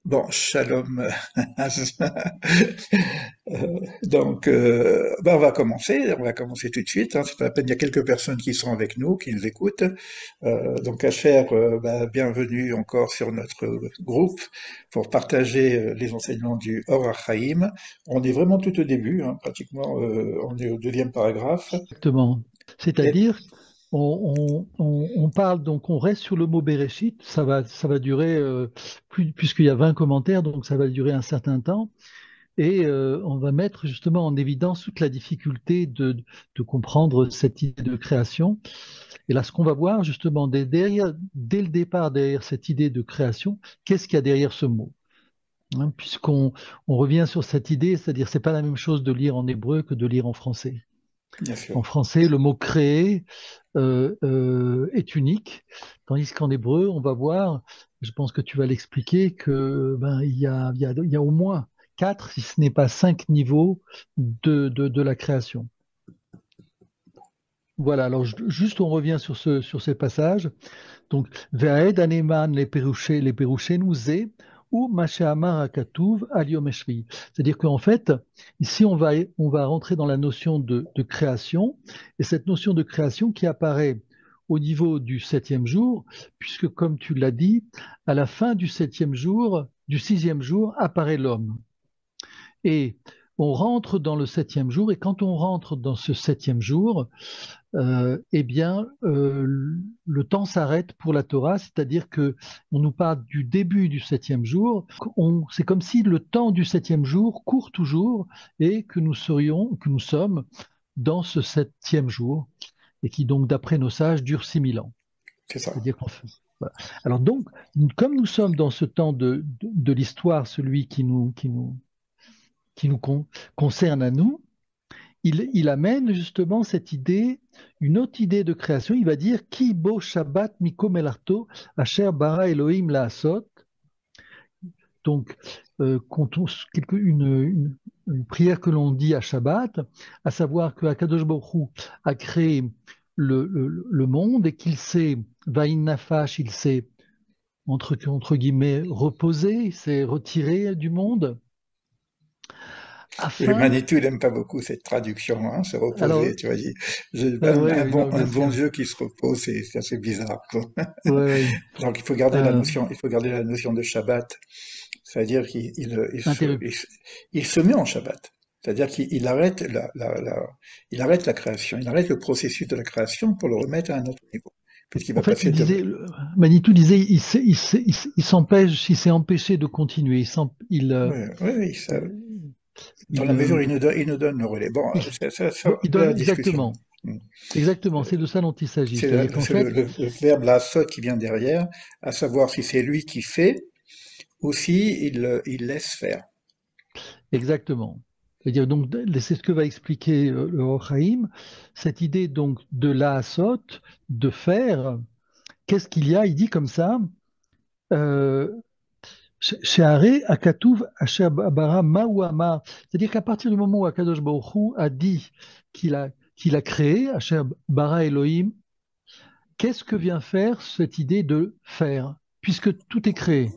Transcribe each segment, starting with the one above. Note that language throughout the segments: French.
Bon, shalom. On va commencer tout de suite. Hein, c'est pas la peine, il y a quelques personnes qui sont avec nous, qui nous écoutent. Donc, Asher, bienvenue encore sur notre groupe pour partager les enseignements du Or HaChaim. On est vraiment tout au début, hein, pratiquement, on est au deuxième paragraphe. Exactement. Et, C'est-à-dire, on parle, donc on reste sur le mot Bereshit, ça va durer, puisqu'il y a 20 commentaires, donc ça va durer un certain temps, et on va mettre justement en évidence toute la difficulté de comprendre cette idée de création. Et là, ce qu'on va voir justement dès le départ, derrière cette idée de création, qu'est-ce qu'il y a derrière ce mot? Hein, puisqu'on revient sur cette idée, c'est-à-dire c'est pas la même chose de lire en hébreu que de lire en français. bien sûr. En français, le mot créer est unique, tandis qu'en hébreu, on va voir, je pense que tu vas l'expliquer, que il y a au moins quatre, si ce n'est pas cinq niveaux de la création. Voilà, alors juste on revient sur ces passages. Donc, Ve'aed aneman les pérouchés nous est, ou Mashéamar akatuv al yom eshvi. C'est-à-dire qu'en fait, ici, on va rentrer dans la notion de création, et cette notion de création qui apparaît au niveau du septième jour, puisque comme tu l'as dit, à la fin du septième jour, du sixième jour, apparaît l'homme. Et on rentre dans le septième jour, et quand on rentre dans ce septième jour, eh bien, le temps s'arrête pour la Torah, c'est-à-dire que on nous parle du début du septième jour. C'est comme si le temps du septième jour court toujours et que nous sommes dans ce septième jour et qui donc, d'après nos sages, dure 6000 ans. C'est ça. C'est-à-dire qu'on fait. Voilà. Alors donc, comme nous sommes dans ce temps de l'histoire, celui qui nous concerne à nous, il amène justement cette idée, une autre idée de création. Il va dire Ki bo Shabbat miko melarto asher bara Elohim laasot. Donc, une prière que l'on dit à Shabbat, à savoir que Akadosh Baruch Hu a créé le monde et qu'il s'est, Vaïn Nafash, il s'est, entre guillemets, reposé, il s'est retiré du monde Et afin. Manitou, il n'aime pas beaucoup cette traduction, hein, se reposer, Alors, tu vois. oui, oui, non, Un bien bon sûr. Dieu qui se repose, c'est assez bizarre, quoi. Oui, oui. Donc Euh, il faut garder la notion de Shabbat. C'est-à-dire interrompu. il se met en Shabbat. C'est-à-dire qu'il arrête il arrête la création, il arrête le processus de la création pour le remettre à un autre niveau. Puisqu'il En va fait, il passer de, disait, Manitou disait, il s'empêche, il s'est empêché de continuer. ouais, ouais, oui, ça, dans Il, la mesure où euh, il nous donne le relais. Bon, il- ça, il c'est donne la discussion. exactement, exactement. C'est de ça dont il s'agit. C'est-à-dire qu'en C'est fait, le verbe la sot qui vient derrière, à savoir si c'est lui qui fait ou si il laisse faire. exactement. C'est-à-dire donc, c'est ce que va expliquer le Hochaïm, cette idée donc de l'asot, de faire. Qu'est-ce qu'il y a? Il dit comme ça. Euh, She'arei akatuv asher bara ma'u amar. C'est-à-dire qu'à partir du moment où Akadosh Baruch Hu a dit qu'il a créé, asher bara Elohim, qu'est-ce que vient faire cette idée de faire? Puisque tout est créé.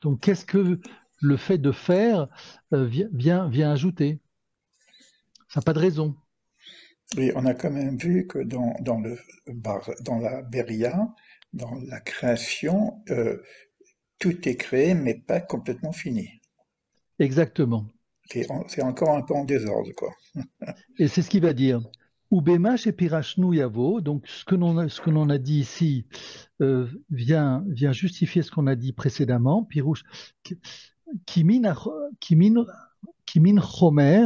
Donc qu'est-ce que le fait de faire vient ajouter? Ça n'a pas de raison. Et on a quand même vu que dans la Beria, dans la création, tout est créé mais pas complètement fini. Exactement. C'est encore un peu en désordre, quoi. Et c'est ce qu'il va dire. Ubema chez Pirachnou Yavo, donc ce que l'on a dit ici vient justifier ce qu'on a dit précédemment. Pirouche, Kimin, Kimin, Kimin Chomer,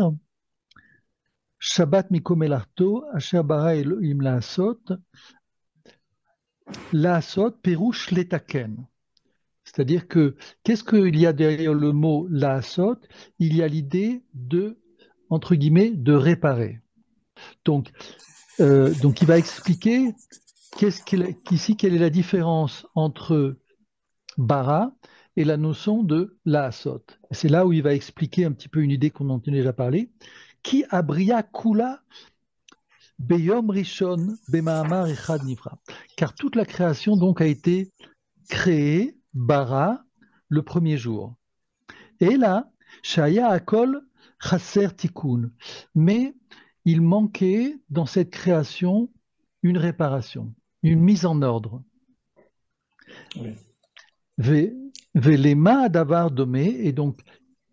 Shabbat Mikomelarto, Asher Bara Elohim Laasot, Pirouche Letaken. C'est-à-dire que qu'est-ce qu'il y a derrière le mot Laasot? Il y a l'idée de, entre guillemets, de réparer. Donc, donc il va expliquer ici, quelle est la différence entre bara et la notion de laasot. C'est là où il va expliquer un petit peu une idée qu'on en a déjà parlé. Qui abria kula beyom rishon bemaamar echad nivra. Car toute la création donc a été créée, bara, le premier jour. Et là, Shaya Akol Chaser Tikkun. Mais il manquait dans cette création une réparation, une mise en ordre. Oui. Velema Davar Domé, et donc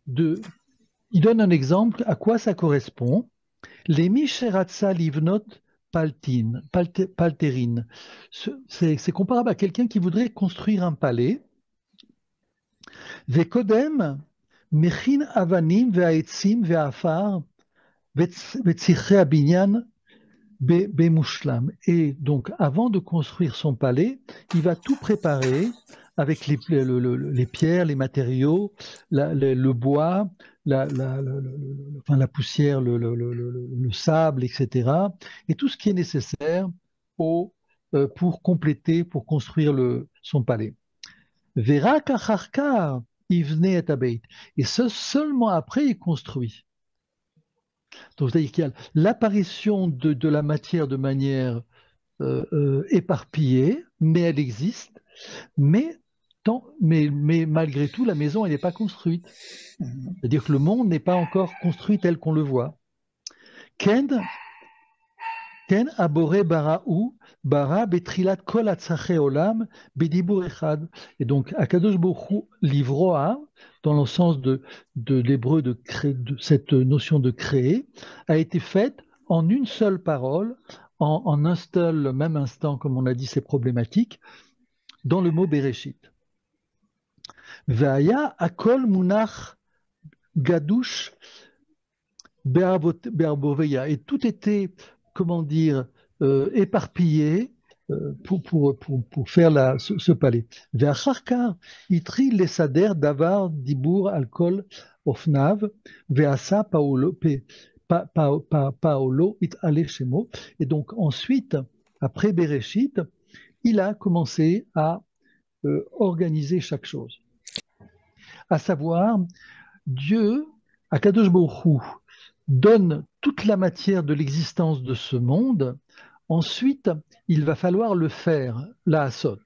il donne un exemple à quoi ça correspond. Les Misheratsa Livnot Palterin. C'est comparable à quelqu'un qui voudrait construire un palais. Vekodem, Mechin Avanim Ve'aetzim Ve'afar Ve'tzichre Abinyan Bemushlam. Et donc, avant de construire son palais, il va tout préparer avec les pierres, les matériaux, le bois, enfin, la poussière, le sable, etc. Et tout ce qui est nécessaire pour compléter, pour construire son palais. Vera kacharkar, ivne et abeit. Et seulement après, il construit. Donc, c'est-à-dire qu'il y a l'apparition de la matière de manière éparpillée, mais elle existe. Mais, mais malgré tout, la maison, elle n'est pas construite. C'est-à-dire que le monde n'est pas encore construit tel qu'on le voit. Ken, Ken abore baraou, bara betrilat kol atzache olam, bedibur echad. Et donc, Akadosh Baruch Hu livroa, dans le sens de l'hébreu de cette notion de créer, a été faite en une seule parole, en un seul, même instant, comme on a dit, c'est problématique, dans le mot Bereshit. Ve'aya akol munach gadouche be'arboveya. Et tout était, comment dire, éparpillé pour faire ce palais. Ve'acharkar itri lesader davar dibur alkol ofnav ve'asa paolo it ale shemo. Et donc ensuite, après Bereshit, il a commencé à organiser chaque chose. À savoir, Dieu, Akadosh Baruch Hu, donne toute la matière de l'existence de ce monde. Ensuite, il va falloir le faire, la Hassot.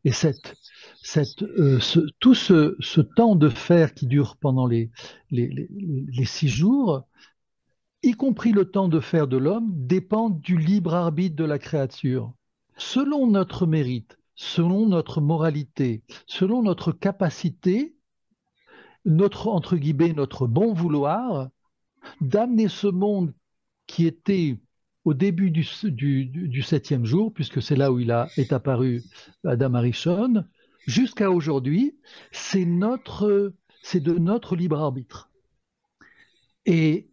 Et tout ce temps de faire qui dure pendant les 6 jours, y compris le temps de faire de l'homme, dépend du libre arbitre de la créature. Selon notre mérite, selon notre moralité, selon notre capacité, entre guillemets, notre bon vouloir, d'amener ce monde qui était au début du 7e jour, puisque c'est là où est apparu Adam Arishon, jusqu'à aujourd'hui, c'est de notre libre arbitre. Et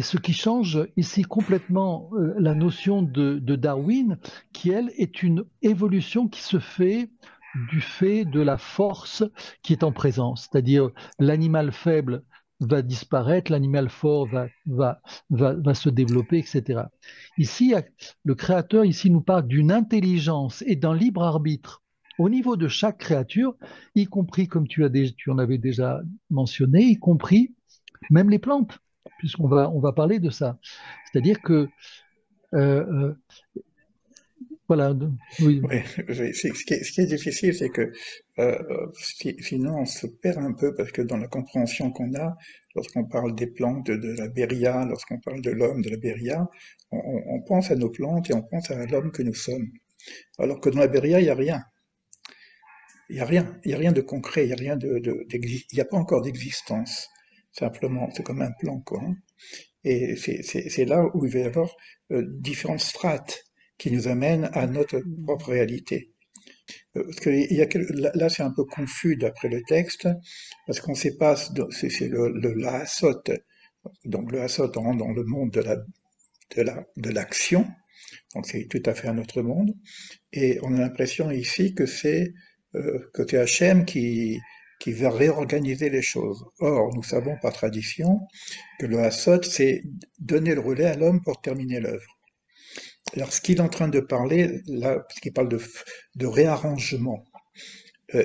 ce qui change ici complètement la notion de Darwin, qui elle est une évolution qui se fait du fait de la force qui est en présence, c'est-à-dire l'animal faible va disparaître, l'animal fort va se développer, etc. Ici, le créateur ici nous parle d'une intelligence et d'un libre arbitre au niveau de chaque créature, y compris, comme tu en avais déjà mentionné, y compris même les plantes, puisqu'on va parler de ça. C'est-à-dire que euh, voilà. Oui. Oui, ce qui est difficile, c'est que sinon on se perd un peu parce que dans la compréhension qu'on a, lorsqu'on parle des plantes de la Beria, lorsqu'on parle de l'homme de la Beria, on pense à nos plantes et on pense à l'homme que nous sommes. Alors que dans la Beria, il n'y a rien. Il n'y a rien. Il n'y a rien de concret, il n'y a rien il n'y a pas encore d'existence. Simplement, c'est comme un plan, quoi, hein. Et c'est là où il va y avoir différentes strates qui nous amènent à notre propre réalité. Parce que là, c'est un peu confus d'après le texte, parce qu'on ne sait pas, c'est le Lahasot. Donc le Lahasot, on rentre dans le monde de l'action, donc c'est tout à fait un autre monde, et on a l'impression ici que c'est Hachem qui va réorganiser les choses. Or, nous savons par tradition que le Hassot, c'est donner le relais à l'homme pour terminer l'œuvre. Alors, ce qu'il est en train de parler, là, parce qu'il parle de réarrangement,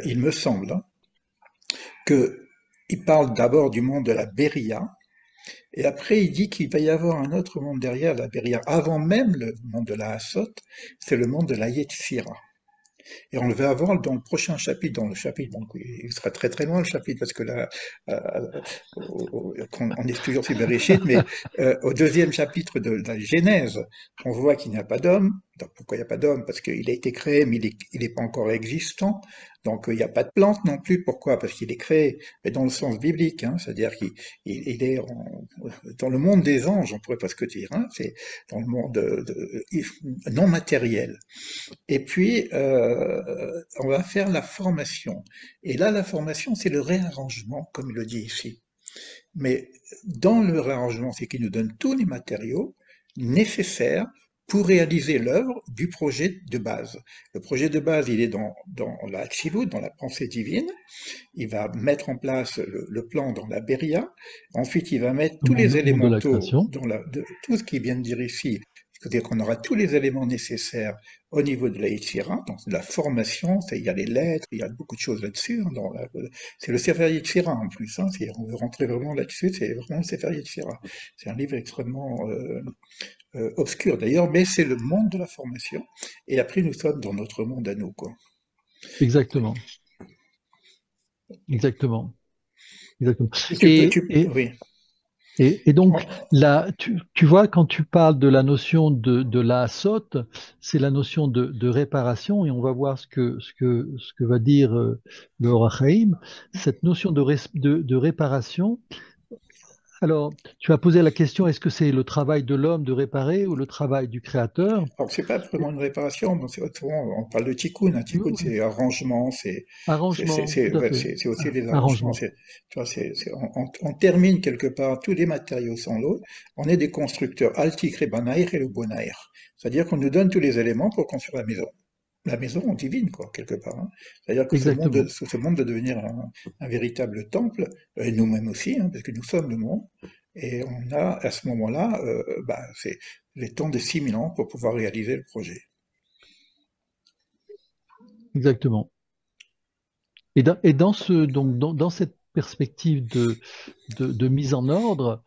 il me semble hein, qu'il parle d'abord du monde de la Beria, et après il dit qu'il va y avoir un autre monde derrière la Beria, avant même le monde de la Hassot, c'est le monde de la Yetzira. Et on va avoir dans le prochain chapitre, dans le chapitre, donc il sera très très loin le chapitre, parce que là, on est toujours sur Bereshit, mais au deuxième chapitre de la Genèse, on voit qu'il n'y a pas d'homme. Donc, pourquoi il n'y a pas d'homme? Parce qu'il a été créé, mais il n'est pas encore existant. Donc il n'y a pas de plante non plus. Pourquoi? Parce qu'il est créé, mais dans le sens biblique, hein, c'est-à-dire qu'il est dans le monde des anges, on pourrait presque dire, hein, c'est dans le monde non matériel. Et puis, on va faire la formation. Et là, la formation, c'est le réarrangement, comme il le dit ici. Mais dans le réarrangement, c'est qu'il nous donne tous les matériaux nécessaires pour réaliser l'œuvre du projet de base. Le projet de base, il est dans la Atsilut, dans la pensée divine. Il va mettre en place le plan dans la Beria. Ensuite, il va mettre tous les monde de la élémentaux, création. tout ce qui vient de dire ici. C'est-à-dire qu'on aura tous les éléments nécessaires au niveau de la Yetzira, donc de la formation, il y a les lettres, il y a beaucoup de choses là-dessus. Hein, c'est le Sefer Yetzira en plus, hein, si on veut rentrer vraiment là-dessus, c'est vraiment le Sefer Yetzira. C'est un livre extrêmement obscur d'ailleurs, mais c'est le monde de la formation. Et après, nous sommes dans notre monde à nous, quoi. Exactement. Exactement. Exactement. Et tu peux, oui. Et donc, là, tu vois, quand tu parles de la notion de la sotte, c'est la notion de réparation, et on va voir ce que va dire le Or HaChaim. Cette notion de réparation. Alors, tu as posé la question, est-ce que c'est le travail de l'homme de réparer ou le travail du créateur? Alors, c'est pas vraiment une réparation, mais souvent, on parle de tikkun. Un Oui, tikkun, oui. c'est arrangement, Arrangement, tout à ouais, fait. c'est aussi des arrangements. Arrangement. Tu vois, on termine quelque part tous les matériaux sans l'autre. On est des constructeurs, altikre banaïr et le bonaïr. C'est-à-dire qu'on nous donne tous les éléments pour construire la maison divine, quoi, quelque part. Hein. C'est-à-dire que Exactement. ce monde doit devenir un véritable temple, et nous-mêmes aussi, hein, parce que nous sommes le monde. Et on a, à ce moment-là, c'est les temps de 6000 ans pour pouvoir réaliser le projet. Exactement. Et donc, dans cette perspective de mise en ordre,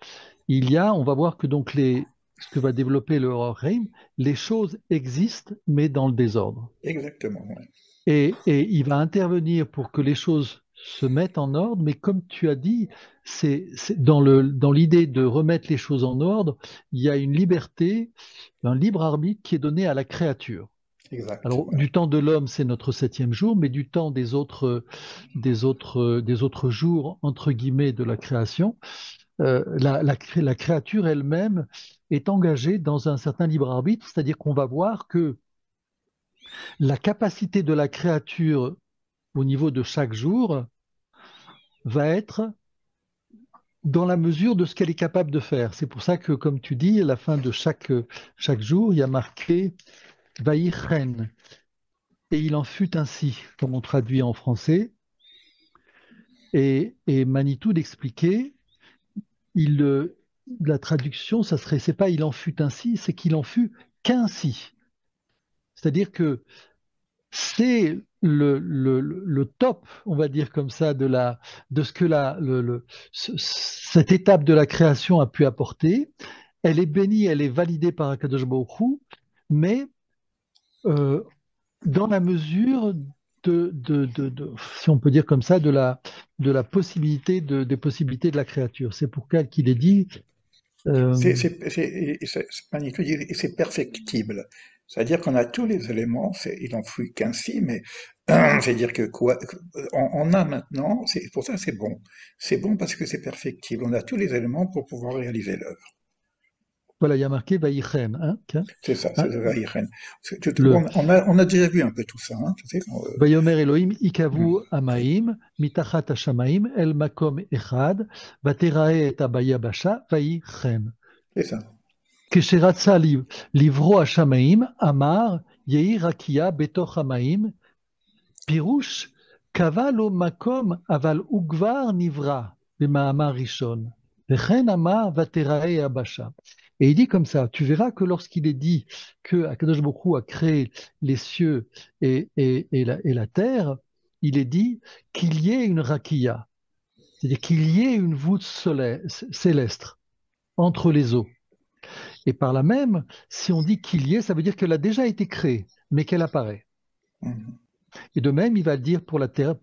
on va voir que donc ce que va développer le Horkheim, les choses existent, mais dans le désordre. Exactement. Ouais. Et il va intervenir pour que les choses se mettent en ordre, mais comme tu as dit, c'est dans l'idée de remettre les choses en ordre, il y a une liberté, un libre arbitre qui est donné à la créature. Exact. Alors, Ouais. du temps de l'homme, c'est notre septième jour, mais du temps des autres jours, entre guillemets, de la création, la créature elle-même est engagée dans un certain libre arbitre, c'est-à-dire qu'on va voir que la capacité de la créature au niveau de chaque jour va être dans la mesure de ce qu'elle est capable de faire. C'est pour ça que, comme tu dis, à la fin de chaque jour, il y a marqué Vaïchen. Et il en fut ainsi, comme on traduit en français. Et Manitou d'expliquer, la traduction, c'est pas il en fut ainsi, c'est qu'il en fut qu'ainsi. C'est-à-dire que c'est le top, on va dire comme ça, de ce que cette étape de la création a pu apporter. Elle est bénie, elle est validée par Akadosh Baruch Hu, mais euh, dans la mesure si on peut dire comme ça, de la possibilité des possibilités de la créature. C'est pour ça qu'il est dit. euh, Magnifique, et c'est perfectible. C'est-à-dire qu'on a tous les éléments, il en fut qu'ainsi, mais c'est-à-dire que quoi, on a maintenant, pour ça c'est bon. C'est bon parce que c'est perfectible. On a tous les éléments pour pouvoir réaliser l'œuvre. voilà, il y a marqué Vaïchen. Hein, tiens. C'est ça, c'est Hein, le Vaïren. le On a déjà vu un peu tout ça, hein, tu sais, Vayomer Elohim hum, ikavu amaim mitachat hashamaim el makom echad vaterae et abayabasha vaïchen. c'est ça. כשרצה לברוא השמיים, אמר, יהי רקיע בתוך המים, פירוש, קבע לו מקום, אבל הוא כבר נברא, במאמר ראשון. וכן אמר, ותראה יבשה. Et il dit comme ça, tu verras que lorsqu'il est dit que Akadosh Baruch Hu a créé les cieux et la terre, il est dit qu'il y ait une rakia, c'est-à-dire qu'il y ait une voûte céleste entre les eaux. Et par là même, si on dit qu'il y ait, ça veut dire qu'elle a déjà été créée, mais qu'elle apparaît. Hum. Et de même, il va dire pour la terre,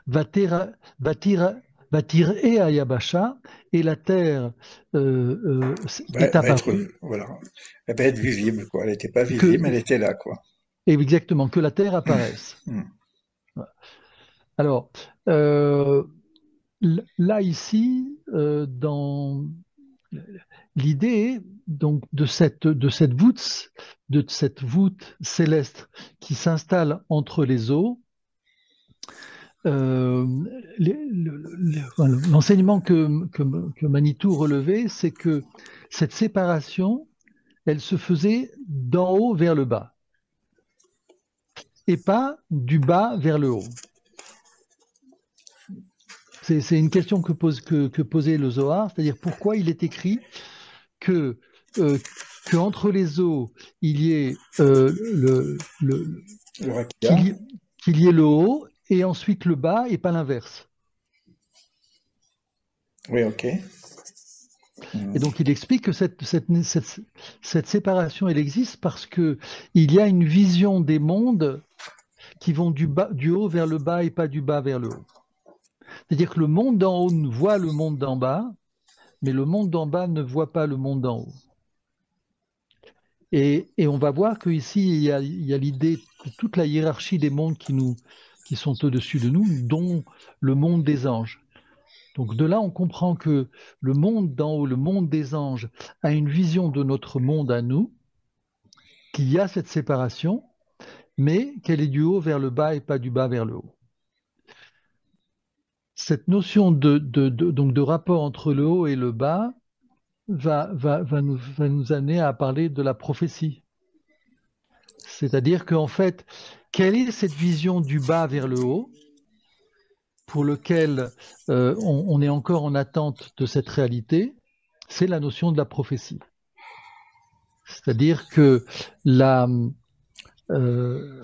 Vatira, Vatira, Vatir et Ayabasha, et la terre est Va être, apparue, voilà, elle va être visible, quoi. Elle n'était pas que, visible, mais elle était là, quoi. et exactement, que la terre apparaisse. Hmm. Alors, là, ici, dans l'idée donc de cette voûte céleste qui s'installe entre les eaux, euh, l'enseignement que Manitou relevait, c'est que cette séparation, elle se faisait d'en haut vers le bas et pas du bas vers le haut. C'est une question que posait le Zohar, c'est-à-dire pourquoi il est écrit que, euh, que entre les eaux, il y ait Le qu'il rakia, y, qu'il y ait le haut et ensuite le bas et pas l'inverse. oui, ok. Et Hmm. donc il explique que cette séparation, elle existe parce que il y a une vision des mondes qui vont du haut vers le bas et pas du bas vers le haut. C'est-à-dire que le monde d'en haut voit le monde d'en bas, mais le monde d'en bas ne voit pas le monde d'en haut. Et on va voir qu'ici, il y a l'idée de toute la hiérarchie des mondes qui sont au-dessus de nous, dont le monde des anges. Donc de là, on comprend que le monde d'en haut, le monde des anges, a une vision de notre monde à nous, qu'il y a cette séparation, mais qu'elle est du haut vers le bas et pas du bas vers le haut. Cette notion donc de rapport entre le haut et le bas va nous amener à parler de la prophétie. C'est-à-dire qu'en fait, quelle est cette vision du bas vers le haut pour lequel on est encore en attente de cette réalité? C'est la notion de la prophétie. C'est-à-dire que la, euh,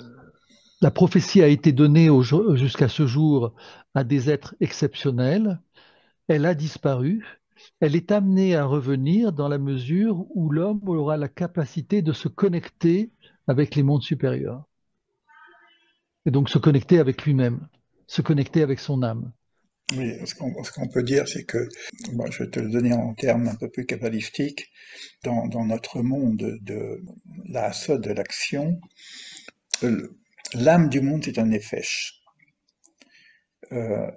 la prophétie a été donnée jusqu'à ce jour à des êtres exceptionnels. Elle a disparu. Elle est amenée à revenir dans la mesure où l'homme aura la capacité de se connecter avec les mondes supérieurs. Et donc se connecter avec lui-même, se connecter avec son âme. Oui, ce qu'on peut dire, c'est que, bon, je vais te le donner en termes un peu plus cabalistiques, dans notre monde de la Hassod, de l'action, euh, l'âme du monde est un nefesh.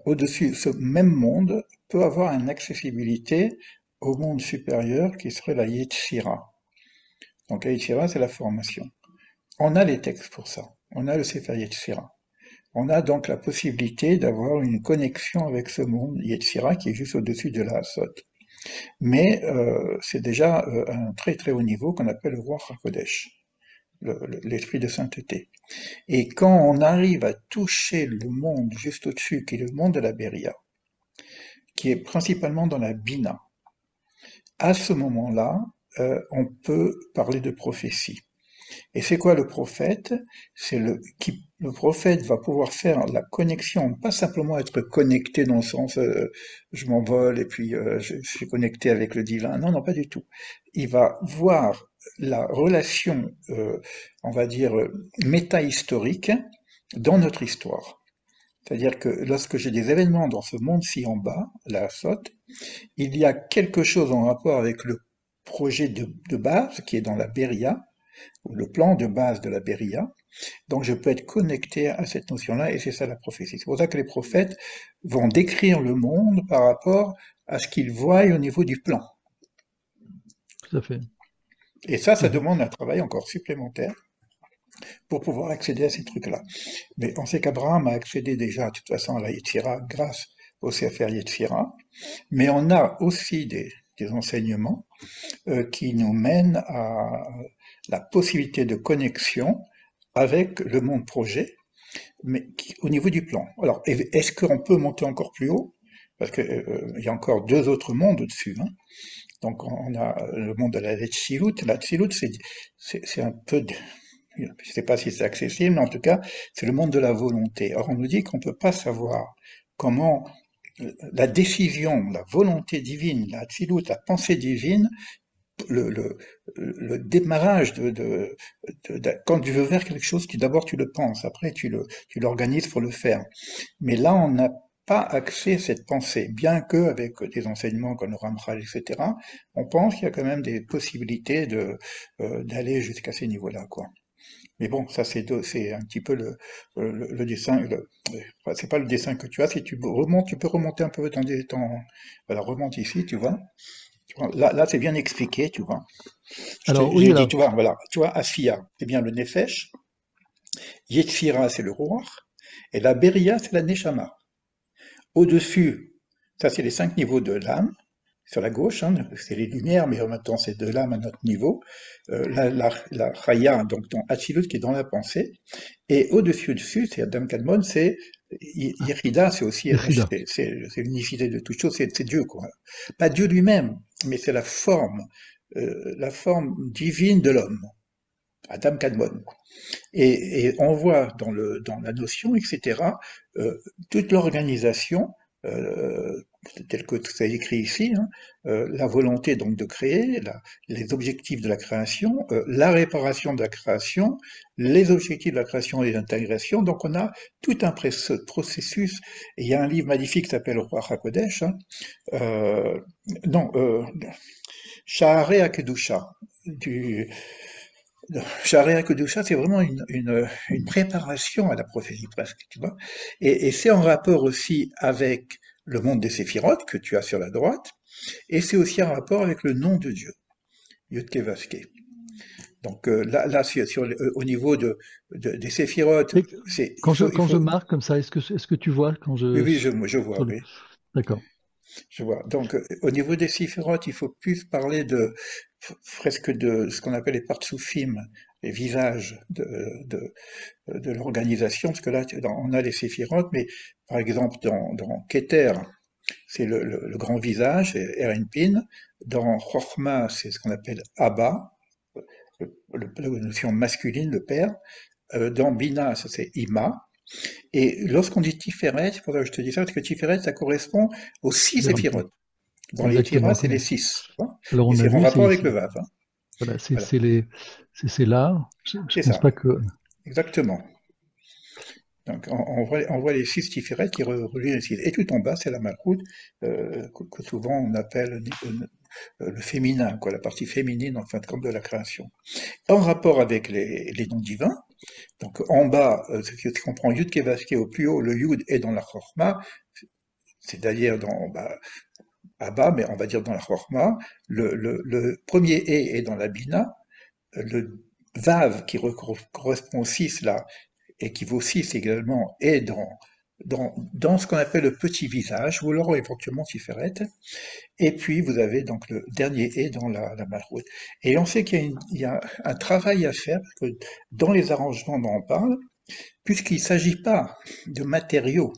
Au-dessus, ce même monde peut avoir une accessibilité au monde supérieur qui serait la Yetzira. Donc la Yetzira, c'est la formation. On a les textes pour ça. On a le Sefer Yetzira. On a donc la possibilité d'avoir une connexion avec ce monde Yetzira qui est juste au-dessus de la Hassot. Mais c'est déjà un très très haut niveau qu'on appelle le roi HaKodesh, l'esprit de sainteté. Et quand on arrive à toucher le monde juste au-dessus, qui est le monde de la Beria, qui est principalement dans la Bina, à ce moment-là, on peut parler de prophétie. Et c'est quoi le prophète? Le prophète va pouvoir faire la connexion, pas simplement être connecté dans le sens je m'envole et puis je suis connecté avec le divin. Non, non, pas du tout. Il va voir la relation, on va dire, métahistorique dans notre histoire. C'est-à-dire que lorsque j'ai des événements dans ce monde-ci en bas, la sotte, il y a quelque chose en rapport avec le projet de base qui est dans la Beria, ou le plan de base de la Beria. Donc je peux être connecté à cette notion-là, et c'est ça la prophétie. C'est pour ça que les prophètes vont décrire le monde par rapport à ce qu'ils voient au niveau du plan. Tout à fait. Et ça Tout à fait. demande un travail encore supplémentaire pour pouvoir accéder à ces trucs-là. Mais on sait qu'Abraham a accédé déjà, de toute façon, à la Yetzira grâce au Sefer Yetzira, mais on a aussi des enseignements qui nous mènent à la possibilité de connexion avec le monde projet, mais au niveau du plan. Alors, est-ce qu'on peut monter encore plus haut? Parce qu'il y a encore deux autres mondes au-dessus. Hein. Donc, on a le monde de la Tsilut. La Tsilut, c'est un peu, je ne sais pas si c'est accessible, mais en tout cas, c'est le monde de la volonté. Or, on nous dit qu'on ne peut pas savoir comment la décision, la volonté divine, la Tsilut, la pensée divine, le démarrage quand tu veux faire quelque chose, d'abord tu le penses, après tu l'organises pour le faire. Mais là, on n'a pas accès à cette pensée, bien que avec des enseignements comme le Ramchal, etc., on pense qu'il y a quand même des possibilités d'aller jusqu'à ces niveaux-là, quoi. Mais bon, ça c'est un petit peu le dessin. Enfin, c'est pas le dessin que tu as. Si tu remontes, tu peux remonter un peu voilà, remonte ici, tu vois. Là, c'est bien expliqué, tu vois. Alors oui, J'ai dit, alors tu vois, voilà, tu vois, Asfia, c'est bien le Nefesh, Yetzira, c'est le Ruach, et la Beria, c'est la Neshama. Au-dessus, ça c'est les 5 niveaux de l'âme, sur la gauche, hein, c'est les lumières, mais en même temps c'est de l'âme à notre niveau. La Chaya, donc dans Atsilut, qui est dans la pensée. Et au-dessus, c'est Adam Kadmon, c'est Yerida, c'est aussi Yechida. c'est l'unicité de toute chose, c'est Dieu, quoi. Pas Dieu lui-même, mais c'est la forme divine de l'homme, Adam Kadmon. Et on voit dans la notion, etc., euh, toute l'organisation, euh, telle que tout est écrit ici, hein, la volonté donc de créer, les objectifs de la création, la réparation de la création, les objectifs de la création et l'intégration. Donc on a tout un processus. Et il y a un livre magnifique qui s'appelle Roi HaKodesh, hein, euh, non, Sha'arei HaKedusha, du, Sharia Kedusha, c'est vraiment une préparation à la prophétie presque, tu vois. Et c'est en rapport aussi avec le monde des séphirotes que tu as sur la droite, et c'est aussi en rapport avec le nom de Dieu, Yudke Vaske. Donc là au niveau des séphirotes, Et il quand je faut, marque comme ça, est-ce que tu vois quand oui, je oui, je vois, sur le- oui. D'accord. Je vois. Donc, au niveau des séphirotes, il faut plus parler presque de ce qu'on appelle les partsoufim, les visages de l'organisation, parce que là, on a les séphirotes, mais par exemple, dans Keter, c'est le grand visage, et Erenpin. Dans Chochma, c'est ce qu'on appelle Abba, la notion masculine, le père. Dans Bina, ça c'est Ima. Et lorsqu'on dit Tiferet, c'est pour ça que je te dis ça, parce que Tiferet, ça correspond aux six Vérité. séphirotes. Dans les Exactement. tiras, c'est les six, tu vois. Alors Et on a c'est en vu, c'est rapport avec ici. le Vav, hein. Voilà, Voilà, c'est là. Je c'est pense ça, pas que. exactement. Donc on voit les six tiferet qui relient les six. Et tout en bas, c'est la malchoute, que souvent on appelle le féminin, quoi, la partie féminine en fin de compte de la création. En rapport avec les noms divins, donc en bas, ce qui comprend Yud Kevaske au plus haut, le Yud est dans la Chorma, c'est-à-dire à bas, mais on va dire dans la Chorma, le premier est dans la Bina, le Vav qui correspond au 6 là, et qui vaut 6 également, est dans ce qu'on appelle le petit visage, ou alors éventuellement Tiferet. Et puis vous avez donc le dernier est dans la Malroute. Et on sait il y a un travail à faire, parce que dans les arrangements dont on parle, puisqu'il ne s'agit pas de matériaux,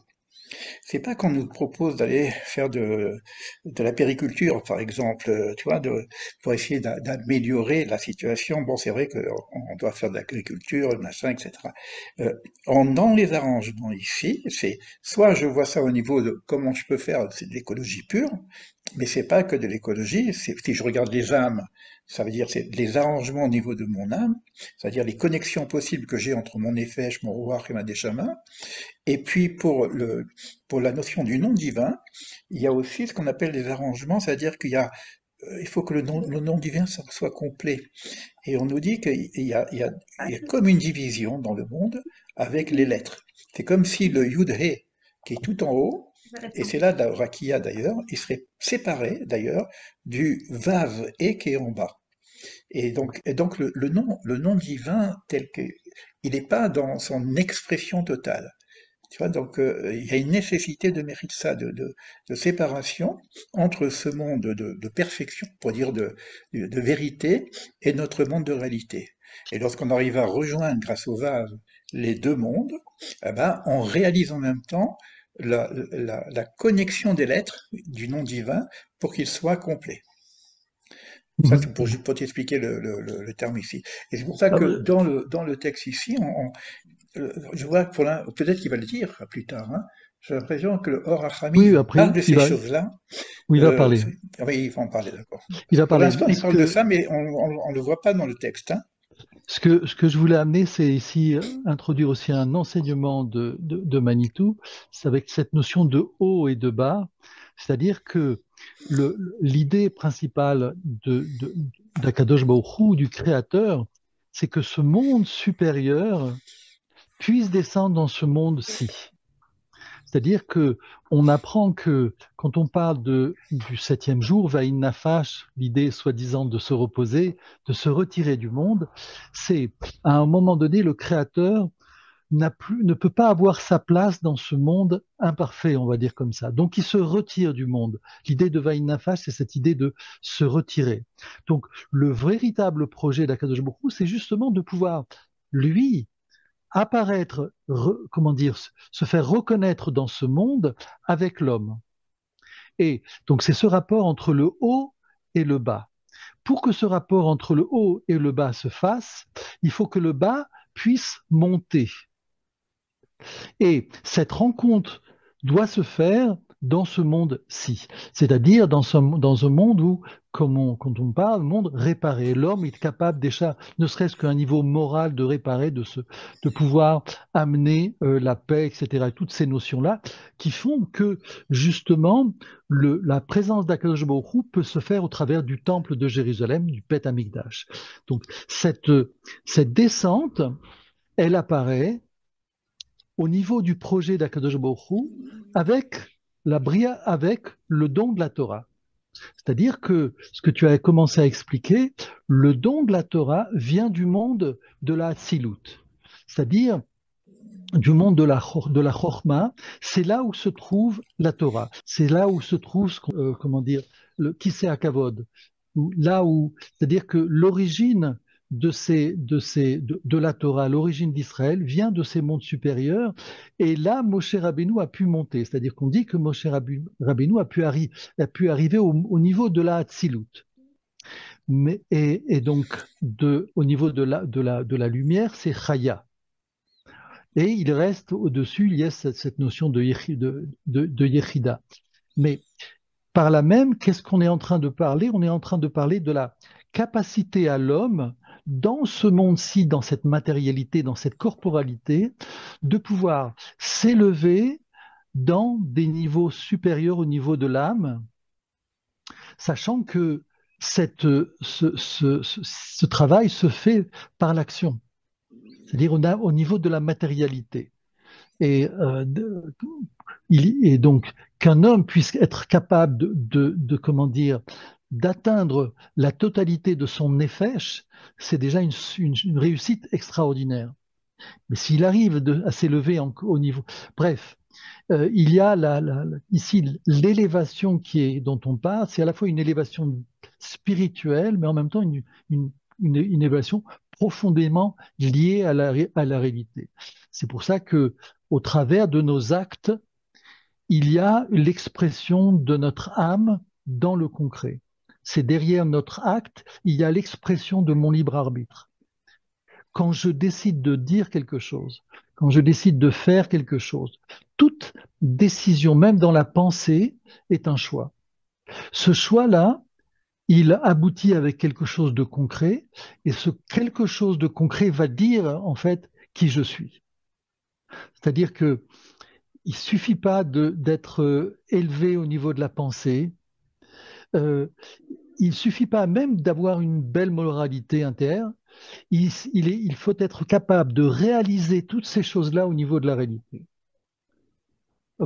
c'est pas qu'on nous propose d'aller faire de la périculture, par exemple, tu vois, pour essayer d'améliorer la situation. Bon, c'est vrai qu'on doit faire de l'agriculture, machin, etc. Dans les arrangements ici, c'est soit je vois ça au niveau de comment je peux faire, c'est de l'écologie pure, mais c'est pas que de l'écologie. Si je regarde les âmes, ça veut dire c'est les arrangements au niveau de mon âme, c'est-à-dire les connexions possibles que j'ai entre mon nefesh, mon ruach et ma neshama. Et puis pour la notion du nom divin, il y a aussi ce qu'on appelle des arrangements, c'est-à-dire il faut que le nom divin soit complet. Et on nous dit il y a comme une division dans le monde avec les lettres. C'est comme si le Yud-He, qui est tout en haut, et c'est là la Rakia d'ailleurs, il serait séparé d'ailleurs du Vav-E qui est en bas. Et donc le nom divin tel qu'il n'est pas dans son expression totale. Tu vois, donc il y a une nécessité de mérite ça, de séparation entre ce monde de perfection, pour dire de vérité, et notre monde de réalité. Et lorsqu'on arrive à rejoindre, grâce au Vave, les deux mondes, eh ben, on réalise en même temps la connexion des lettres du nom divin pour qu'il soit complet. Ça, Mhm. c'est pour t'expliquer le terme ici. Et c'est pour ça Ah, que bah, dans le texte ici, je vois que peut-être qu'il va le dire plus tard, hein, J'ai l'impression que le Or Oui, HaChamim parle après, de ces choses-là. il va Euh, parler. oui, il faut en parler, d'accord. Il Parce que va pour parler. l'instant, il parle de ça, mais on le voit pas dans le texte, hein. Ce que je voulais amener, c'est ici introduire aussi un enseignement de Manitou, c'est avec cette notion de haut et de bas, c'est-à-dire que l'idée principale d'Akadosh Baruch Hu, du Créateur, c'est que ce monde supérieur puisse descendre dans ce monde-ci. C'est-à-dire que on apprend que quand on parle du septième jour, Vaïn Nafash, l'idée soi-disant de se reposer, de se retirer du monde, c'est à un moment donné, le Créateur ne peut pas avoir sa place dans ce monde imparfait, on va dire comme ça. Donc il se retire du monde. L'idée de Vaïn Nafash, c'est cette idée de se retirer. Donc le véritable projet d'Akadosh Baruch Hu, c'est justement de pouvoir, lui, apparaître, comment dire, se faire reconnaître dans ce monde avec l'homme. Et donc c'est ce rapport entre le haut et le bas. Pour que ce rapport entre le haut et le bas se fasse, il faut que le bas puisse monter. Et cette rencontre doit se faire dans ce monde-ci, c'est-à-dire dans un monde où, quand on parle, monde réparé, l'homme est capable déjà, ne serait-ce qu'à un niveau moral, de réparer, de pouvoir amener la paix, etc. Et toutes ces notions-là qui font que, justement, la présence d'Akadosh Baruch Hu peut se faire au travers du temple de Jérusalem, du Beth Amikdash. Donc, cette descente, elle apparaît au niveau du projet d'Akadosh Baruch Hu avec la bria, avec le don de la Torah. C'est-à-dire que ce que tu as commencé à expliquer, le don de la Torah vient du monde de la Hatzilut, c'est-à-dire du monde de la Chorma. C'est là où se trouve la Torah. C'est là où se trouve, comment dire, le Kisei HaKavod. Là où, c'est-à-dire que l'origine de la Torah, l'origine d'Israël vient de ces mondes supérieurs. Et là, Moshe Rabbeinu a pu monter. C'est-à-dire qu'on dit que Moshe Rabbeinu a pu arriver au niveau de la Hatzilut. Et donc, au niveau de la lumière, c'est Chaya. Et il reste au-dessus, il y a cette notion de Yechida. Mais par là même, qu'est-ce qu'on est en train de parler? On est en train de parler de la capacité à l'homme, dans ce monde-ci, dans cette matérialité, dans cette corporalité, de pouvoir s'élever dans des niveaux supérieurs au niveau de l'âme, sachant que ce travail se fait par l'action, c'est-à-dire au niveau de la matérialité. Et, et donc qu'un homme puisse être capable comment dire, d'atteindre la totalité de son nefesh, c'est déjà une réussite extraordinaire. Mais s'il arrive à s'élever au niveau... Bref, il y a ici l'élévation dont on parle, c'est à la fois une élévation spirituelle, mais en même temps une élévation profondément liée à la réalité. C'est pour ça que, au travers de nos actes, il y a l'expression de notre âme dans le concret. C'est derrière notre acte, il y a l'expression de mon libre arbitre. Quand je décide de dire quelque chose, quand je décide de faire quelque chose, toute décision, même dans la pensée, est un choix. Ce choix-là, il aboutit avec quelque chose de concret, et ce quelque chose de concret va dire en fait qui je suis. C'est-à-dire que il suffit pas d'être élevé au niveau de la pensée. Il suffit pas même d'avoir une belle moralité interne. Il faut être capable de réaliser toutes ces choses-là au niveau de la réalité.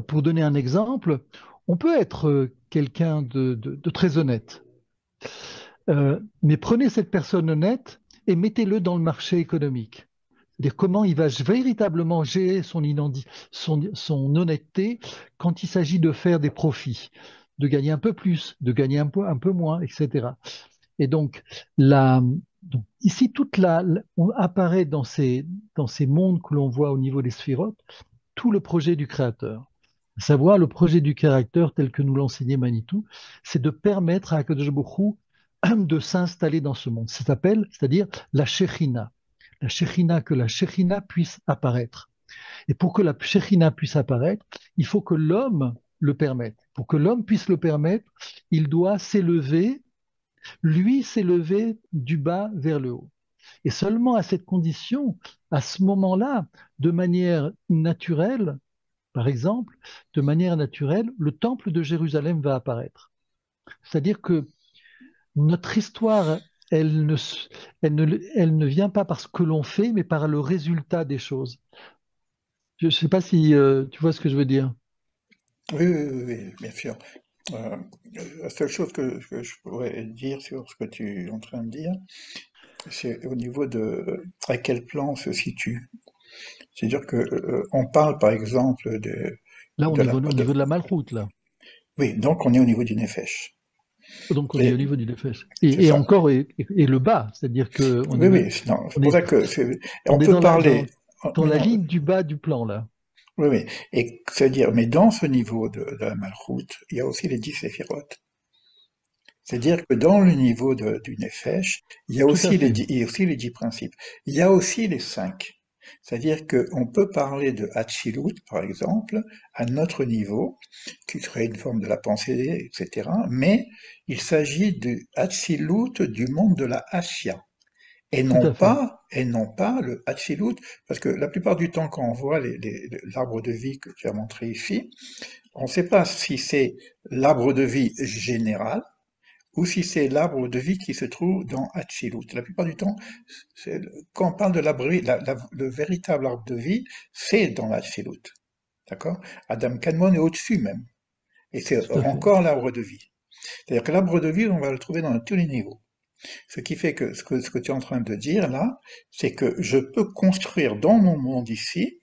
Pour donner un exemple, on peut être quelqu'un de très honnête, mais prenez cette personne honnête et mettez-le dans le marché économique. C'est-à-dire comment il va véritablement gérer son honnêteté quand il s'agit de faire des profits, de gagner un peu plus, de gagner un peu moins, etc. Et donc, ici, on apparaît dans ces mondes que l'on voit au niveau des sphirotes, tout le projet du Créateur. À savoir, le projet du Créateur, tel que nous l'enseignait Manitou, c'est de permettre à Akadosh Baruch Hu de s'installer dans ce monde. C'est-à-dire la Shekhinah. La Shekhinah, que la Shekhinah puisse apparaître. Et pour que la Shekhinah puisse apparaître, il faut que l'homme le permette. Pour que l'homme puisse le permettre, il doit s'élever, lui s'élever du bas vers le haut. Et seulement à cette condition, à ce moment-là, de manière naturelle, par exemple, de manière naturelle, le temple de Jérusalem va apparaître. C'est-à-dire que notre histoire, elle ne vient pas par ce que l'on fait, mais par le résultat des choses. Je ne sais pas si tu vois ce que je veux dire. Oui, oui, oui, oui, bien sûr. Euh, la seule chose que je pourrais dire sur ce que tu es en train de dire, c'est au niveau de à quel plan on se situe. C'est-à-dire que on parle par exemple Là, de au niveau de la malchoute, là. oui, donc on est au niveau du nefesh. Donc, on est au Et niveau du Nefesh. c'est Et ça. encore, et le bas, c'est-à-dire qu'on Oui, est, oui, non, c'est on pour est, ça que on on est peut parler. dans Mais la non, ligne du bas du plan, là. oui, oui. Et c'est-à-dire, mais dans ce niveau de la malchoute, il y a aussi les 10 séphirotes. C'est-à-dire que dans le niveau du Nefesh, Tout à fait. il y a aussi les 10 principes. Il y a aussi les 5. C'est-à-dire qu'on peut parler de Hatchilut, par exemple, à notre niveau, qui serait une forme de la pensée, etc. Mais il s'agit du Hatchilut du monde de la Ashia. Tout à fait. Et non pas le Hatchilut, parce que la plupart du temps, quand on voit l'arbre de vie que tu as montré ici, on ne sait pas si c'est l'arbre de vie général, ou si c'est l'arbre de vie qui se trouve dans Hatchilut. La plupart du temps, quand on parle de l'arbre de vie, le véritable arbre de vie, c'est dans l'Hatchilut. D'accord? Adam Kadmon est au-dessus même. Et c'est Tout à fait. encore l'arbre de vie. C'est-à-dire que l'arbre de vie, on va le trouver dans tous les niveaux. Ce qui fait que ce que tu es en train de dire là, c'est que je peux construire dans mon monde ici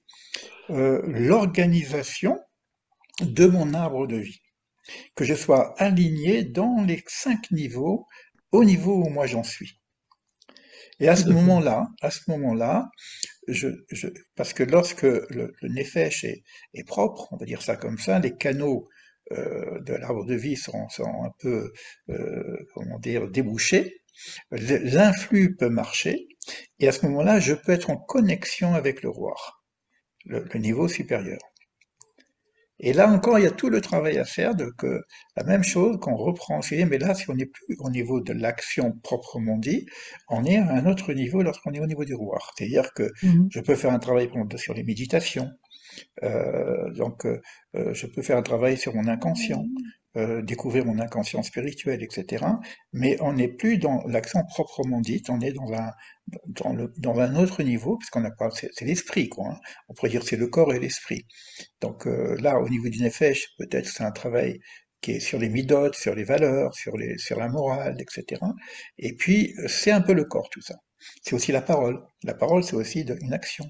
l'organisation de mon arbre de vie. Que je sois aligné dans les 5 niveaux, au niveau où moi j'en suis. Et Tout à fait. à ce moment-là, parce que lorsque le nefesh est propre, on va dire ça comme ça, les canaux de l'arbre de vie sont un peu, comment dire, débouchés, l'influx peut marcher, et à ce moment-là, je peux être en connexion avec le roi, le niveau supérieur. Et là encore, il y a tout le travail à faire de que la même chose qu'on reprend, mais là, si on n'est plus au niveau de l'action proprement dit, on est à un autre niveau lorsqu'on est au niveau du roi. C'est-à-dire que Mhm. je peux faire un travail par exemple, sur les méditations, donc je peux faire un travail sur mon inconscient, découvrir mon inconscient spirituel, etc. Mais on n'est plus dans l'action proprement dite, on est dans un autre niveau, puisqu'on n'a pas, c'est l'esprit, quoi. Hein. On pourrait dire c'est le corps et l'esprit. Donc là, au niveau du Nefesh, peut-être c'est un travail qui est sur les midotes, sur les valeurs, sur la morale, etc. Et puis, c'est un peu le corps, tout ça. C'est aussi la parole. La parole, c'est aussi une action.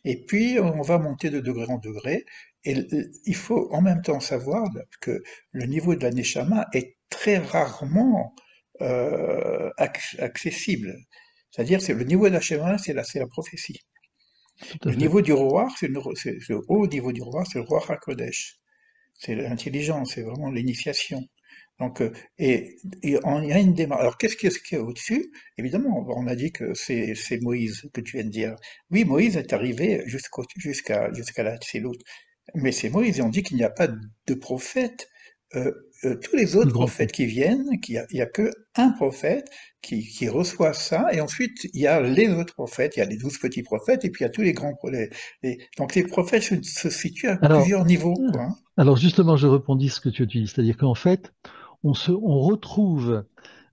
Et puis, on va monter de degré en degré. Et il faut en même temps savoir que le niveau de la Neshama est très rarement accessible. C'est-à-dire, c'est le niveau de la Shema, c'est la prophétie. Tout à Le fait. niveau du roi, c'est le haut niveau du roi, c'est le roi HaKodesh. C'est l'intelligence, c'est vraiment l'initiation. Donc, il y a une démarche. Alors, qu'est-ce qu'il y a au-dessus? Évidemment, on a dit que c'est Moïse que tu viens de dire. Oui, Moïse est arrivé jusqu'à la Tzilut. Mais c'est Moïse, et on dit qu'il n'y a pas de prophète. Tous les Plus autres grand que. prophètes qui viennent, il y a que un prophète qui reçoit ça, et ensuite il y a les autres prophètes, il y a les 12 petits prophètes, et puis il y a tous les grands prophètes. Donc les prophètes se situent à Alors, plusieurs niveaux, quoi. Hein. alors justement, je rebondis ce que tu dis, c'est-à-dire qu'en fait, on retrouve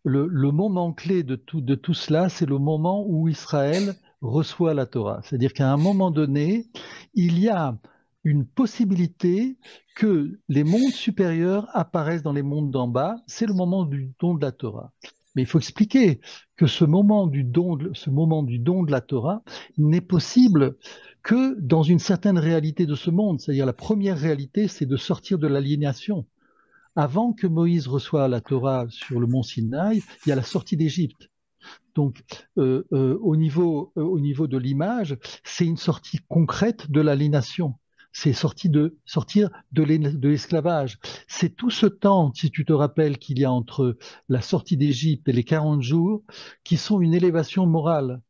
le moment clé de tout cela, c'est le moment où Israël reçoit la Torah. C'est-à-dire qu'à un moment donné, il y a une possibilité que les mondes supérieurs apparaissent dans les mondes d'en bas. C'est le moment du don de la Torah. Mais il faut expliquer que ce moment du don de la Torah n'est possible que dans une certaine réalité de ce monde. C'est-à-dire la première réalité, c'est de sortir de l'aliénation. Avant que Moïse reçoive la Torah sur le mont Sinaï, il y a la sortie d'Égypte. Donc, au niveau de l'image, c'est une sortie concrète de l'aliénation. C'est sortir de l'esclavage. C'est tout ce temps, si tu te rappelles, qu'il y a entre la sortie d'Égypte et les 40 jours, qui sont une élévation morale.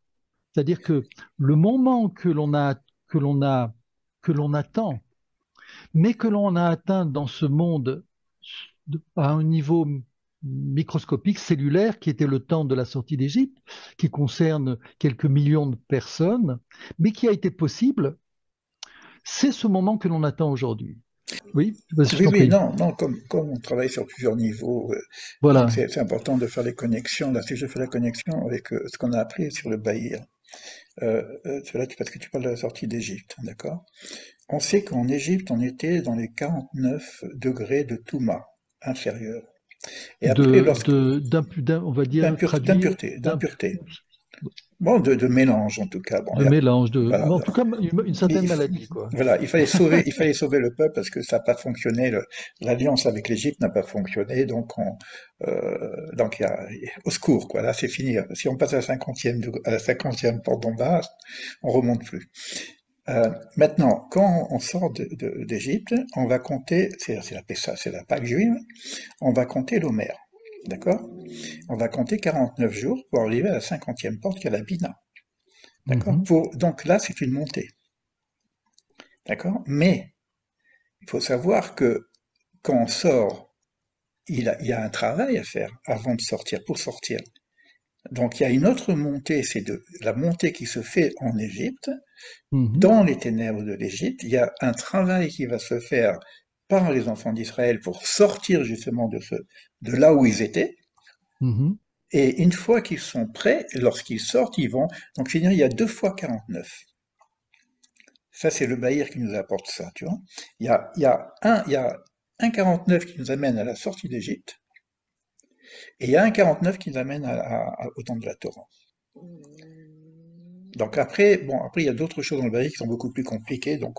C'est-à-dire que le moment que l'on a que l'on attend, mais que l'on a atteint dans ce monde à un niveau microscopique, cellulaire, qui était le temps de la sortie d'Égypte, qui concerne quelques millions de personnes, mais qui a été possible, c'est ce moment que l'on attend aujourd'hui. Oui, vas-y, je Oui, t'en oui, prie. non, non, comme on travaille sur plusieurs niveaux, donc Voilà. c'est important de faire les connexions. Là, si je fais la connexion avec ce qu'on a appris sur le Bahir, c'est là parce que tu parles de la sortie d'Égypte, d'accord? On sait qu'en Égypte, on était dans les 49 degrés de Touma, inférieur. Et après, On va dire, traduire d'impureté. Bon, de mélange en tout cas. Bon, de mélange, voilà. en tout cas, une certaine Il, maladie, quoi. voilà, il fallait sauver le peuple parce que ça n'a pas fonctionné. L'alliance avec l'Égypte n'a pas fonctionné, donc au secours, quoi. Là, c'est fini. Si on passe à à la 50e porte d'en bas, on remonte plus. Maintenant, quand on sort d'Égypte, on va compter, c'est la Pessa, c'est la Pâque juive, on va compter l'Omer. D'accord? On va compter 49 jours pour arriver à la 50e porte qui est la Bina. D'accord? Mhm, Donc là, c'est une montée. D'accord? Mais il faut savoir que quand on sort, il y a un travail à faire avant de sortir, pour sortir. Donc il y a une autre montée, c'est la montée qui se fait en Égypte, mhm, dans les ténèbres de l'Égypte. Il y a un travail qui va se faire par les enfants d'Israël pour sortir justement de là où ils étaient. mhm. Et une fois qu'ils sont prêts, lorsqu'ils sortent, ils vont. Donc il y a 2 fois 49. Ça, c'est le Bahir qui nous apporte ça, tu vois. Il y a un 49 qui nous amène à la sortie d'Égypte, et il y a un 49 qui nous amène au temps de la Torah. Donc après, bon, après il y a d'autres choses dans le Bahir qui sont beaucoup plus compliquées, donc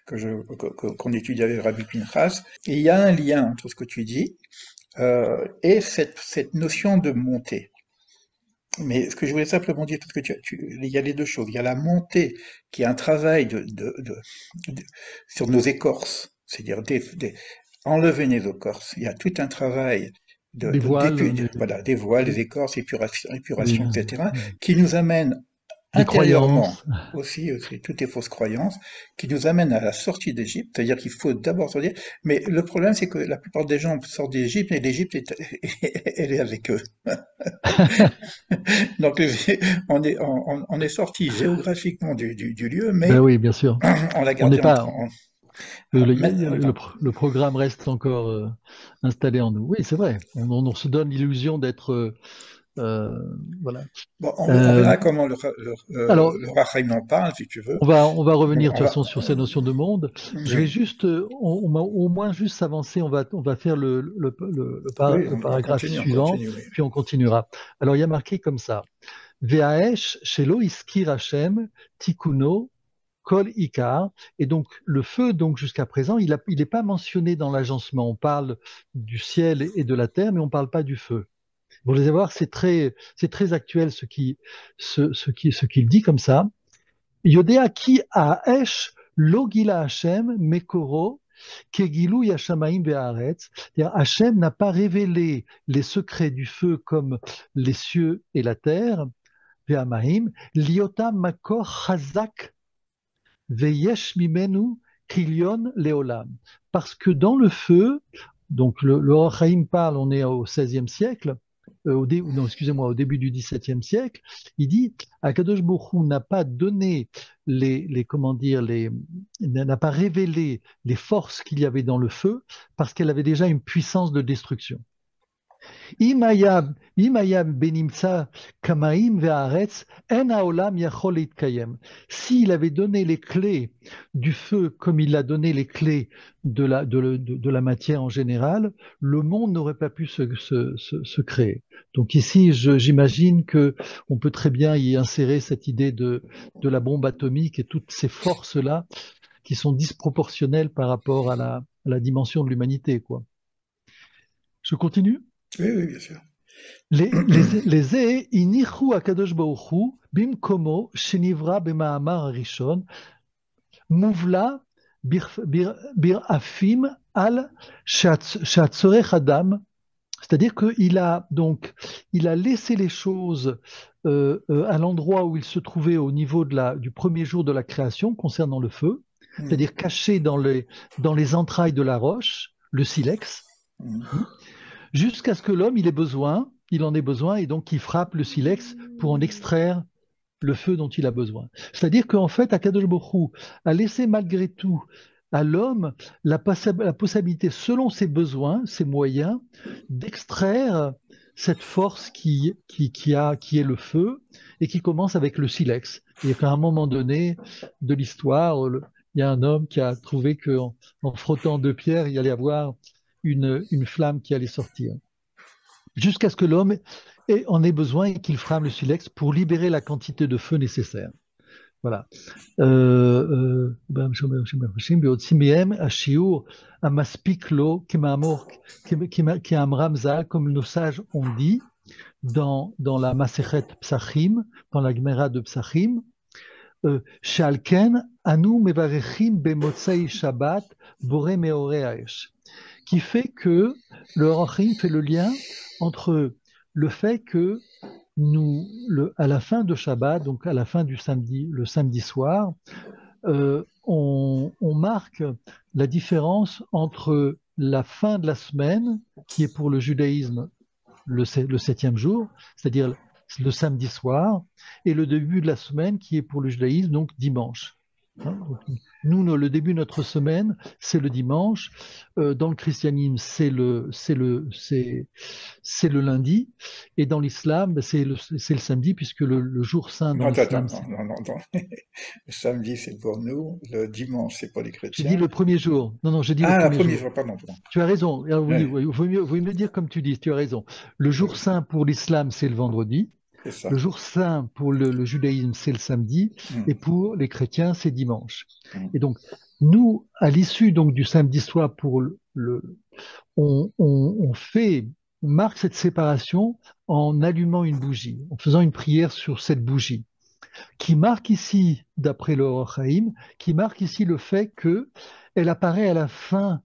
qu'on étudie avec Rabbi Pinchas. Et il y a un lien entre ce que tu dis et cette notion de montée. Mais ce que je voulais simplement dire, parce que il y a les deux choses. Il y a la montée, qui est un travail sur nos écorces, c'est-à-dire enlever les écorces. Il y a tout un travail Des voiles, voilà, des voiles, des des, écorces, des- épuration, etc., qui nous amène des intérieurement, croyances. aussi toutes les fausses croyances, qui nous amènent à la sortie d'Égypte, c'est-à-dire qu'il faut d'abord sortir. Mais le problème, c'est que la plupart des gens sortent d'Égypte et l'Égypte elle est avec eux. Donc, on est sorti géographiquement du lieu, Ben mais oui, bien sûr. on l'a On n'est gardé pas. enfin, Le programme reste encore installé en nous. Oui, c'est vrai. On se donne l'illusion d'être. Voilà. bon, on Euh, verra comment alors, le Rachaim en parle, si tu veux. on va revenir de On toute va, façon sur ces notions de monde. Je vais oui, juste, on va au moins juste s'avancer. On va faire oui, le paragraphe on suivant, continue, oui. puis on continuera. Alors, il y a marqué comme ça. Ve'aesh shelo iskir Hashem tikuno kol ikar. Et donc, le feu, donc jusqu'à présent, il n'est pas mentionné dans l'agencement. On parle du ciel et de la terre, mais on ne parle pas du feu. Vous allez voir, c'est très actuel ce qu'il dit comme ça. Yodea ki ha'esh lo gila Hashem mekoro kegilu yashamaim ve'aretz. C'est-à-dire, Hashem n'a pas révélé les secrets du feu comme les cieux et la terre, ve'amaim, liota makor chazak ve'yesh mimenu krilion leolam. Parce que dans le feu, donc le Or Haïm parle, on est au XVIe siècle, non, excusez-moi, au début du XVIIe siècle, il dit Akadosh Baruch Hu n'a pas donné comment dire, n'a pas révélé les forces qu'il y avait dans le feu parce qu'elle avait déjà une puissance de destruction. Imayam benimtsa kamaim ve'aretz en haolam yachol leitkayem. S'il avait donné les clés du feu comme il a donné les clés de la matière en général, le monde n'aurait pas pu se créer. Donc ici, j'imagine que on peut très bien y insérer cette idée de la bombe atomique et toutes ces forces-là qui sont disproportionnelles par rapport à la dimension de l'humanité, quoi. Je continue? Oui, oui, bien sûr. לזה הניחו הקדוש ברוך הוא במקומו שנברא במאמר הראשון, מובלע ברעפים על שהצורך אדם, c'est-à-dire il a laissé les choses à l'endroit où il se trouvait au niveau du premier jour de la création concernant le feu, Mhm. c'est-à-dire caché dans les entrailles de la roche, le silex, Mhm. jusqu'à ce que l'homme il en ait besoin, et donc il frappe le silex pour en extraire le feu dont il a besoin. C'est-à-dire qu'en fait, Akadosh Baruch Hu a laissé malgré tout à l'homme la possibilité, selon ses besoins, ses moyens, d'extraire cette force qui est le feu et qui commence avec le silex. Et qu'à un moment donné de l'histoire, il y a un homme qui a trouvé qu'en en frottant deux pierres, il y allait avoir une flamme qui allait sortir. Jusqu'à ce que l'homme en ait besoin et qu'il frame le silex pour libérer la quantité de feu nécessaire. Voilà. ויוצאים מהם השיעור המספיק לו כמאמור, כאמרם ז"ל, comme nos sages ont dit dans la Masechet Psachim, dans la Gemara de Psachim, שעל כן אנו מברכים במוצאי שבת בורא מאורי האש, qui fait que le Rachim fait le lien entre le fait que à la fin de Shabbat, donc à la fin du samedi, le samedi soir, on marque la différence entre la fin de la semaine, qui est pour le judaïsme le septième jour, c'est-à-dire le samedi soir, et le début de la semaine, qui est pour le judaïsme, donc dimanche. Hein, donc, nous, le début de notre semaine, c'est le dimanche. Dans le christianisme, c'est le lundi. Et dans l'islam, ben, c'est le samedi, puisque le jour saint Non, dans attends, attends, l'islam, non, c'est. non, non, non. Le samedi, c'est pour nous, le dimanche, c'est pour les J'ai dit chrétiens. le premier jour. Non, non, j'ai dit le Ah, la premier première jour. jour, pardon, pardon. Tu as raison. Alors, oui, Ouais, oui, vaut mieux le dire comme tu dis. Tu as raison. Le jour oui, saint pour l'islam, c'est le vendredi. c'est ça. Le jour saint pour le judaïsme, c'est le samedi. Et Mm, pour les chrétiens, c'est dimanche. mm. Et donc, nous, à l'issue donc du samedi soir, on marque cette séparation en allumant une bougie, en faisant une prière sur cette bougie, qui marque ici, d'après le Or Chaim, qui marque ici le fait que elle apparaît à la fin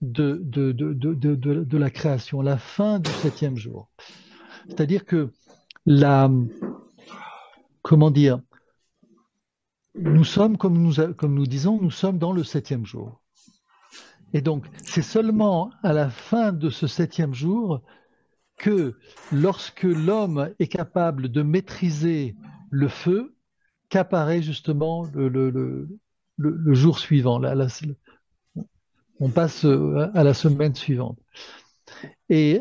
de la création, la fin du septième jour. C'est-à-dire que la, comment dire, nous sommes, comme nous disons, nous sommes dans le septième jour. Et donc, c'est seulement à la fin de ce septième jour que lorsque l'homme est capable de maîtriser le feu, qu'apparaît justement le jour suivant. On passe à la semaine suivante. Et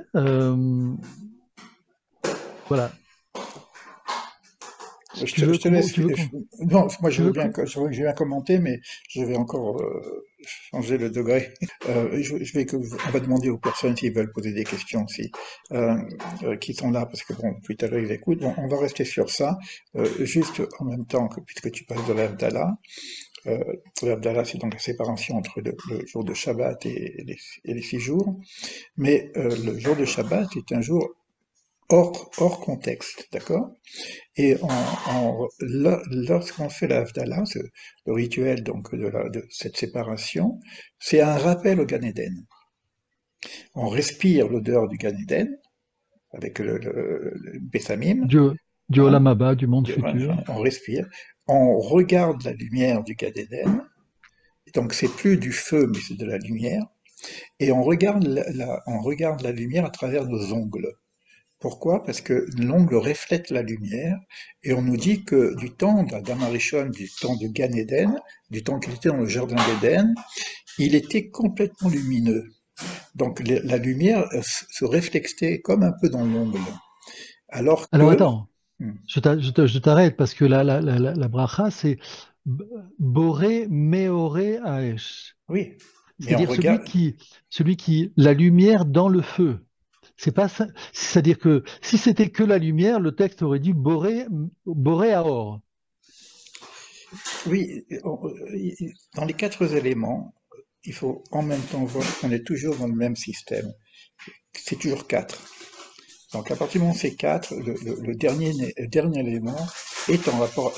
voilà. Si tu veux, Je te laisse. Non, moi, tu veux, je veux bien commenter, mais je vais encore changer le degré. Je vais on va demander aux personnes s'ils veulent poser des questions aussi, euh, qui sont là, parce que bon, tout à l'heure ils écoutent. Bon, on va rester sur ça. Juste en même temps que, puisque tu parles de l'Avdallah, euh, l'Avdallah, c'est donc la séparation entre le jour de Shabbat et les 6 jours. Mais le jour de Shabbat est un jour hors contexte, d'accord? Et lorsqu'on fait la Havdalah, le rituel donc de cette séparation, c'est un rappel au Gan Eden. On respire l'odeur du Gan Eden avec le Bethamim, du hein, Olam Abba, du monde futur. on respire, on regarde la lumière du Gan Eden, donc c'est plus du feu mais c'est de la lumière, et on regarde la lumière à travers nos ongles. Pourquoi? Parce que l'ongle reflète la lumière et on nous dit que du temps d'Adam Arishon, du temps de Gan Eden, du temps qu'il était dans le jardin d'Éden, il était complètement lumineux. Donc la lumière se réflexait comme un peu dans l'ongle. Alors Alors que, attends, je t'arrête parce que la bracha, c'est Boré Meoré Aesh. oui, mais on C'est-à-dire regarde, celui qui, la lumière dans le feu. C'est pas ça. C'est-à-dire que si c'était que la lumière, le texte aurait dit Boré Aor. oui, dans les 4 éléments, il faut en même temps voir qu'on est toujours dans le même système. C'est toujours quatre. Donc à partir du moment où c'est 4, le dernier élément est en rapport,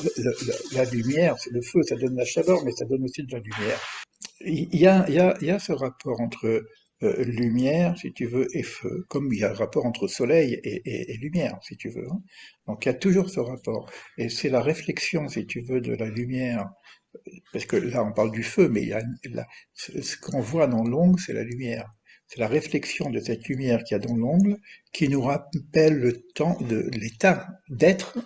la lumière, c'est le feu, ça donne la chaleur, mais ça donne aussi de la lumière. Il y a ce rapport entre lumière, si tu veux, et feu, comme il y a un rapport entre soleil et lumière, si tu veux, hein. Donc il y a toujours ce rapport. Et c'est la réflexion, si tu veux, de la lumière parce que là on parle du feu, mais ce qu'on voit dans l'ongle, c'est la lumière. C'est la réflexion de cette lumière qu'il y a dans l'ongle qui nous rappelle le temps de l'état d'être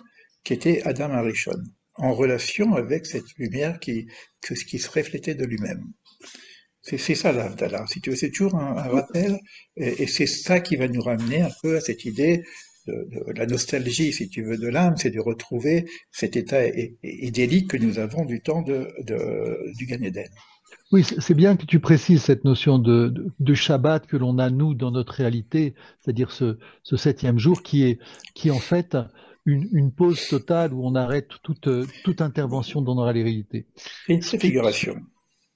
qui était Adam Arishon, en relation avec cette lumière qui se reflétait de lui-même. C'est ça l'Avdallah, si tu veux, c'est toujours un rappel, et c'est ça qui va nous ramener un peu à cette idée de la nostalgie, si tu veux, de l'âme, c'est de retrouver cet état idyllique que nous avons du temps du Gan Eden. Oui, c'est bien que tu précises cette notion de Shabbat que l'on a, nous, dans notre réalité, c'est-à-dire ce septième jour qui est en fait une pause totale où on arrête toute intervention dans la réalité. C'est une Ce qui, préfiguration.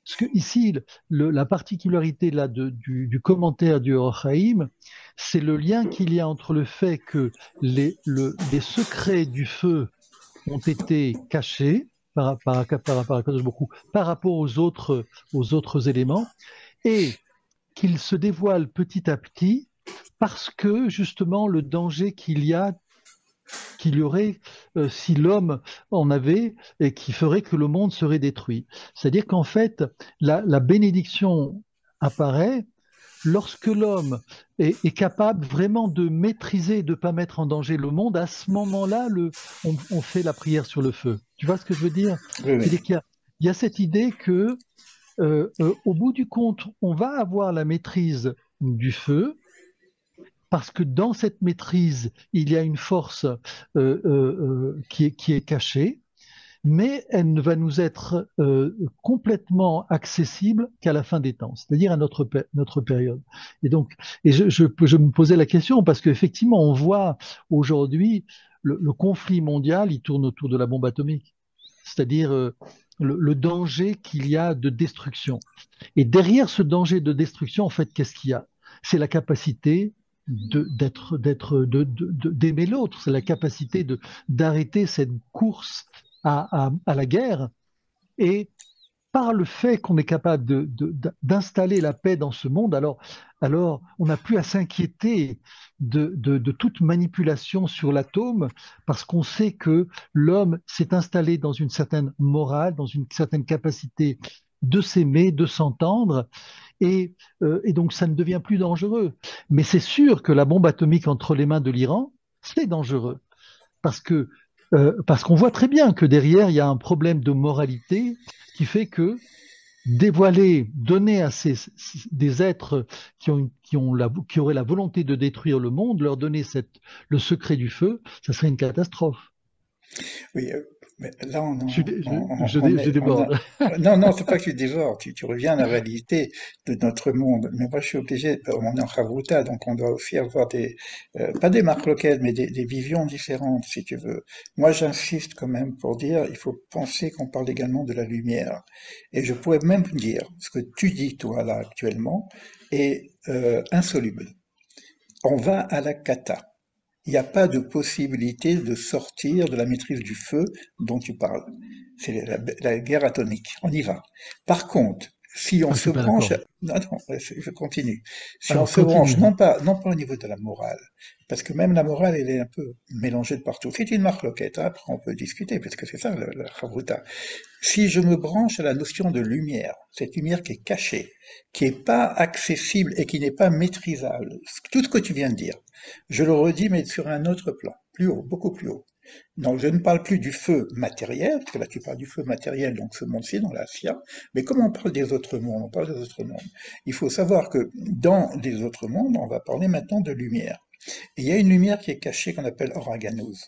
ce que ici, la particularité là du commentaire du Or HaChaim, c'est le lien qu'il y a entre le fait que les secrets du feu ont été cachés par Akadosh Baruch Hu, par rapport aux autres éléments, et qu'ils se dévoilent petit à petit parce que justement le danger qu'il y aurait si l'homme en avait et qui ferait que le monde serait détruit. C'est-à-dire qu'en fait, la bénédiction apparaît lorsque l'homme est capable vraiment de maîtriser, de ne pas mettre en danger le monde. À ce moment-là, on fait la prière sur le feu. Tu vois ce que je veux dire? Oui, oui. C'est-à-dire qu'il y a cette idée que, au bout du compte, on va avoir la maîtrise du feu, parce que dans cette maîtrise, il y a une force qui est cachée, mais elle ne va nous être complètement accessible qu'à la fin des temps, c'est-à-dire à notre période. Et donc, je me posais la question parce qu'effectivement, on voit aujourd'hui le conflit mondial, il tourne autour de la bombe atomique, c'est-à-dire le danger qu'il y a de destruction. Et derrière ce danger de destruction, en fait, qu'est-ce qu'il y a? C'est la capacité d'aimer l'autre, c'est la capacité d'arrêter cette course à la guerre. Et par le fait qu'on est capable d'installer la paix dans ce monde, alors on n'a plus à s'inquiéter de toute manipulation sur l'atome, parce qu'on sait que l'homme s'est installé dans une certaine morale, dans une certaine capacité de s'aimer, de s'entendre, et donc ça ne devient plus dangereux. Mais c'est sûr que la bombe atomique entre les mains de l'Iran, c'est dangereux, parce que parce qu'on voit très bien que derrière, il y a un problème de moralité qui fait que dévoiler, donner à des êtres qui auraient la volonté de détruire le monde, leur donner le secret du feu, ça serait une catastrophe. Oui, mais là, Je déborde. non, non, c'est pas que tu dévores, tu reviens à la réalité de notre monde. Mais moi, je suis obligé, on est en Chavruta, donc on doit aussi avoir pas des marloquettes, mais des visions différentes, si tu veux. Moi, j'insiste quand même pour dire, il faut penser qu'on parle également de la lumière. Et je pourrais même dire, ce que tu dis, toi, là, actuellement, est insoluble. On va à la kata. Il n'y a pas de possibilité de sortir de la maîtrise du feu dont tu parles. C'est la guerre atomique. On y va. Par contre, si on Ah, je se suis pas branche, d'accord. non, non, je continue. Si on Alors se branche, continue. non pas au niveau de la morale, parce que même la morale, elle est un peu mélangée de partout. C'est une marloquette, hein, après on peut discuter, parce que c'est ça la chavruta. Si je me branche à la notion de lumière, cette lumière qui est cachée, qui n'est pas accessible et qui n'est pas maîtrisable, tout ce que tu viens de dire, je le redis, mais sur un autre plan, plus haut, beaucoup plus haut. Donc je ne parle plus du feu matériel, parce que là tu parles du feu matériel, donc ce monde-ci, dans la SIA, mais comme on parle des autres mondes, on parle des autres mondes. Il faut savoir que dans les autres mondes, on va parler maintenant de lumière. Et il y a une lumière qui est cachée qu'on appelle Oraganose.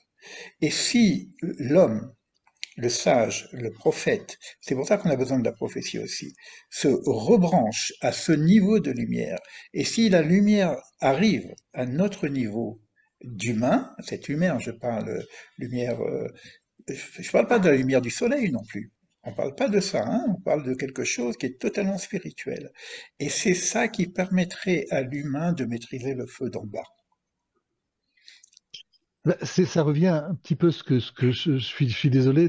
Et si l'homme, le sage, le prophète, c'est pour ça qu'on a besoin de la prophétie aussi, se rebranche à ce niveau de lumière. Et si la lumière arrive à notre niveau d'humain, cette lumière, je parle lumière, je parle pas de la lumière du soleil non plus. On parle pas de ça, hein, on parle de quelque chose qui est totalement spirituel. Et c'est ça qui permettrait à l'humain de maîtriser le feu d'en bas. Bah, ça revient un petit peu je suis désolé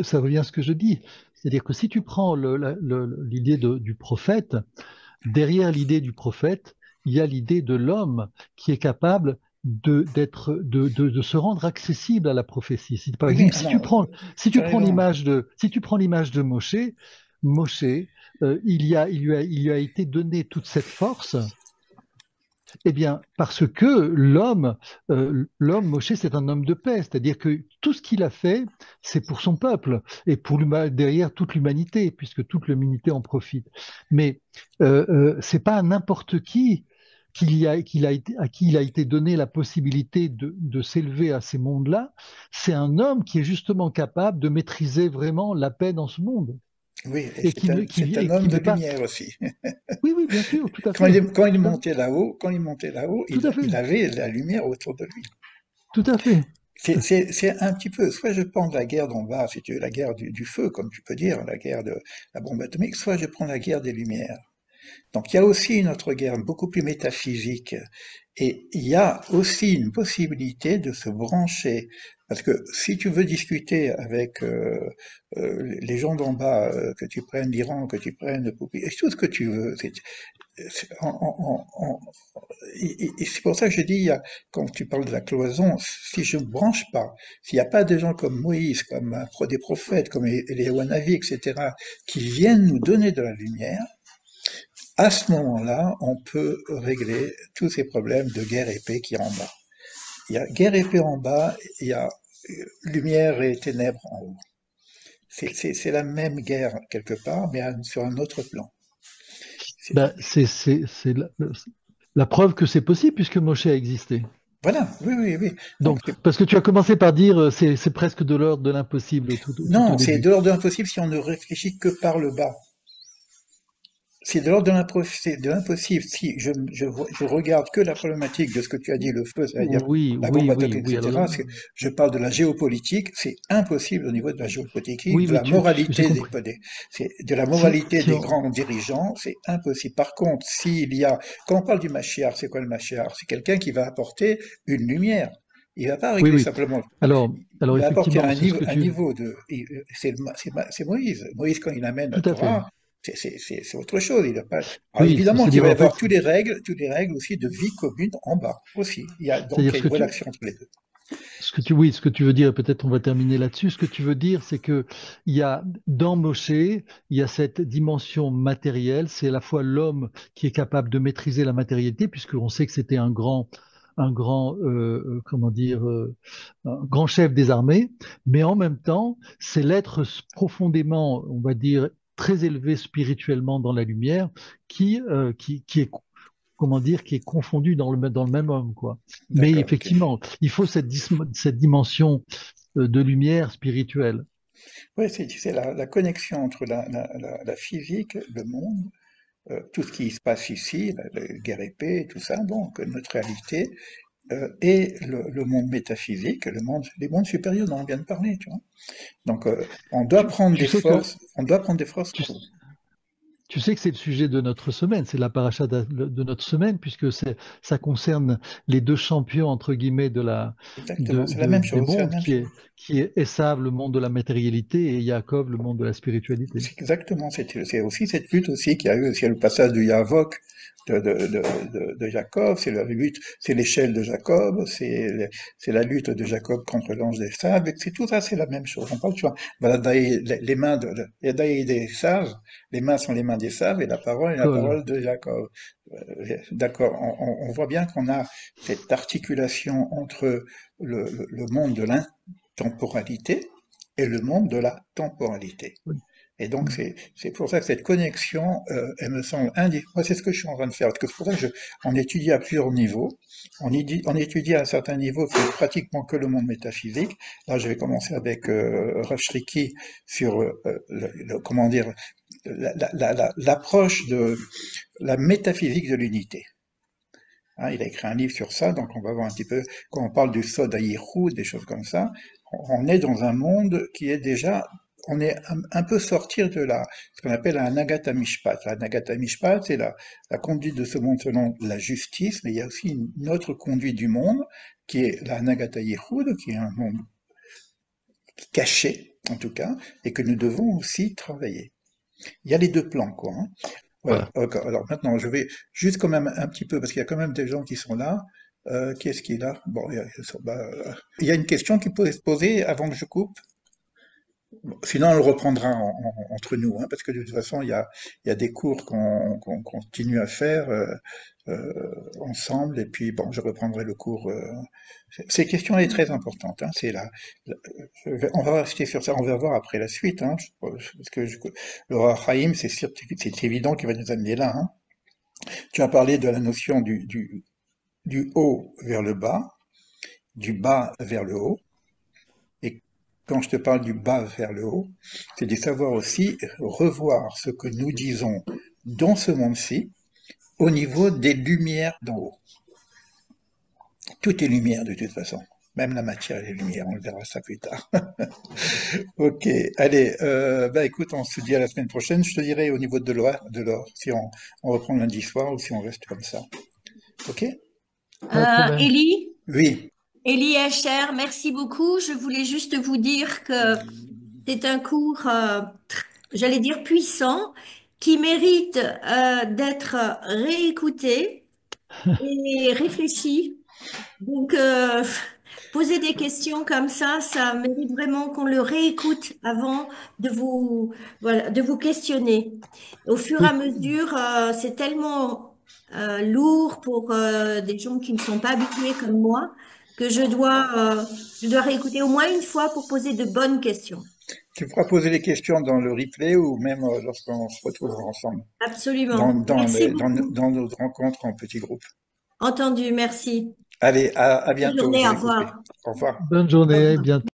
ça revient à ce que je dis. C'est-à-dire que si tu prends l'idée du prophète, derrière l'idée du prophète, il y a l'idée de l'homme qui est capable de se rendre accessible à la prophétie. Si, par Oui, oui, exemple, ah non, tu as raison. si tu prends l'image de Moshe, Moshe, il lui a été donné toute cette force. Eh bien, parce que l'homme Moshe, c'est un homme de paix, c'est-à-dire que tout ce qu'il a fait, c'est pour son peuple et pour derrière toute l'humanité, puisque toute l'humanité en profite. Mais c'est pas à n'importe qui à qui il a été donné la possibilité de s'élever à ces mondes-là. C'est un homme qui est justement capable de maîtriser vraiment la paix dans ce monde Oui, et et c'est un et qui homme de n'est pas. lumière aussi. Oui, oui, bien sûr, tout à fait, Quand il tout à, montait là-haut, tout à il fait, avait la lumière autour de lui. tout à fait. C'est un petit peu, soit je prends la guerre d'en bas, si tu veux, la guerre du feu, comme tu peux dire, la guerre de la bombe atomique, soit je prends la guerre des lumières. Donc il y a aussi une autre guerre beaucoup plus métaphysique. Et il y a aussi une possibilité de se brancher. Parce que si tu veux discuter avec les gens d'en bas, que tu prennes l'Iran, que tu prennes et tout ce que tu veux, c'est- en- en- en- en- et c'est pour ça que je dis, quand tu parles de la cloison, si je ne branche pas, s'il n'y a pas des gens comme Moïse, comme des prophètes, comme Eliyahu Hanavi, etc., qui viennent nous donner de la lumière, à ce moment-là, on peut régler tous ces problèmes de guerre et paix qui est en bas. Il y a guerre et paix en bas, il y a lumière et ténèbres en haut. C'est la même guerre quelque part, mais sur un autre plan. C'est- Ben, c'est la preuve que c'est possible puisque Moshe a existé. Voilà, oui, oui, oui. Donc, Donc, parce que tu as commencé par dire c'est presque de l'ordre de l'impossible tout au non, c'est début. de l'ordre de l'impossible si on ne réfléchit que par le bas. C'est de l'ordre de l'impossible. Si je regarde que la problématique de ce que tu as dit, le feu, c'est-à-dire Oui, la bombe oui, oui, atomique, oui. Alors, etc., je parle de la géopolitique, c'est impossible au niveau de la géopolitique, oui, de oui, la j'ai moralité compris. de la Si, moralité si des on, grands dirigeants, c'est impossible. Par contre, quand on parle du Mashiach, c'est quoi le Mashiach? C'est quelqu'un qui va apporter une lumière. Il va pas oui, régler oui. simplement le problème. Il Alors va apporter effectivement, c'est ce que un tu, niveau c'est Moïse. Moïse, quand il amène la tout à fait. Torah, c'est autre chose. Il a pas, alors Oui, évidemment qu'il c'est-à-dire va y en avoir fait, toutes les règles aussi de vie commune en bas aussi. Donc c'est-à-dire il y a une relation entre les deux. oui, ce que tu veux dire, et peut-être on va terminer là-dessus. Ce que tu veux dire, c'est que il y a dans Moshe, il y a cette dimension matérielle. C'est à la fois l'homme qui est capable de maîtriser la matérialité, puisqu'on sait que c'était un grand, comment dire, un grand chef des armées. Mais en même temps, c'est l'être profondément, on va dire, très élevé spirituellement dans la lumière, qui est comment dire, qui est confondu dans le même homme, quoi. Mais D'accord, ok. effectivement, il faut cette dimension de lumière spirituelle. Oui, c'est la connexion entre la physique, le monde, tout ce qui se passe ici, la guerre épée, tout ça, donc notre réalité, et le monde métaphysique, les mondes supérieurs dont on vient de parler, tu vois. Donc, Tu sais que on doit prendre des forces tu, là-haut. tu sais que c'est le sujet de notre semaine, c'est la paracha de notre semaine, puisque ça concerne les deux champions, entre guillemets, Exactement, c'est la même des chose, c'est la mondes, même chose. qui est Esav, le monde de la matérialité, et Yaakov, le monde de la spiritualité. C'est exactement, c'est aussi cette lutte aussi qu'il y a eu, c'est le passage du Yavok de Jacob, c'est la lutte, c'est l'échelle de Jacob, c'est la lutte de Jacob contre l'ange des sables, c'est tout ça, c'est la même chose. On parle, tu vois, voilà, les mains Yadaï des sages, les mains sont les mains des sages et la parole est la Col. parole de Jacob. D'accord, on voit bien qu'on a cette articulation entre le monde de l'intemporalité et le monde de la temporalité. Oui. Et donc, c'est pour ça que cette connexion, elle me semble indispensable. Moi, c'est ce que je suis en train de faire. Parce que c'est pour ça que on étudie à plusieurs niveaux. On étudie à un certain niveau qui est pratiquement que le monde métaphysique. Là, je vais commencer avec Rav Shriki sur, comment dire, l'approche de la métaphysique de l'unité. Hein, il a écrit un livre sur ça, donc on va voir un petit peu, quand on parle du Sod HaYichud, des choses comme ça, on est dans un monde qui est déjà, on est un peu sortir de ce qu'on appelle un Nagata Mishpat. La Nagata Mishpat, c'est la conduite de ce monde selon la justice, mais il y a aussi une autre conduite du monde, qui est la Nagata Yichud, qui est un monde caché, en tout cas, et que nous devons aussi travailler. Il y a les deux plans, quoi. Hein. Voilà. Voilà. Alors maintenant, je vais juste quand même un petit peu, parce qu'il y a quand même des gens qui sont là. Qui est-ce qu'il a? Bon, il y a une question qui peut se poser avant que je coupe. Sinon, on le reprendra entre nous, hein, parce que de toute façon, il y a des cours qu'on continue à faire ensemble, et puis bon, je reprendrai le cours. Cette question est très importante. Hein, on va rester sur ça, on va voir après la suite. Hein, parce que le Roi Chaim, c'est évident qu'il va nous amener là. Hein. Tu as parlé de la notion du haut vers le bas, du bas vers le haut. Et quand je te parle du bas vers le haut, c'est de savoir aussi revoir ce que nous disons dans ce monde-ci au niveau des lumières d'en haut. Tout est lumière de toute façon. Même la matière est lumière, on le verra ça plus tard. Ok, allez, écoute, on se dit à la semaine prochaine. Je te dirai au niveau de l'or, si on reprend lundi soir ou si on reste comme ça. Ok? Pas de problème. Élie, Oui, Élie Hecher, merci beaucoup. Je voulais juste vous dire que c'est un cours, j'allais dire puissant, qui mérite d'être réécouté et réfléchi. Donc, poser des questions comme ça mérite vraiment qu'on le réécoute avant de vous, voilà, de vous questionner. Au fur et à Oui, mesure, c'est tellement lourd pour des gens qui ne sont pas habitués comme moi que je dois réécouter au moins une fois pour poser de bonnes questions. tu pourras poser les questions dans le replay ou même lorsqu'on se retrouvera ensemble Absolument. Merci beaucoup. dans notre rencontre en petit groupe. Entendu, merci. Allez, à Bonne bientôt, journée, je au vais couper. revoir. Au revoir. bonne Au journée, revoir. bientôt.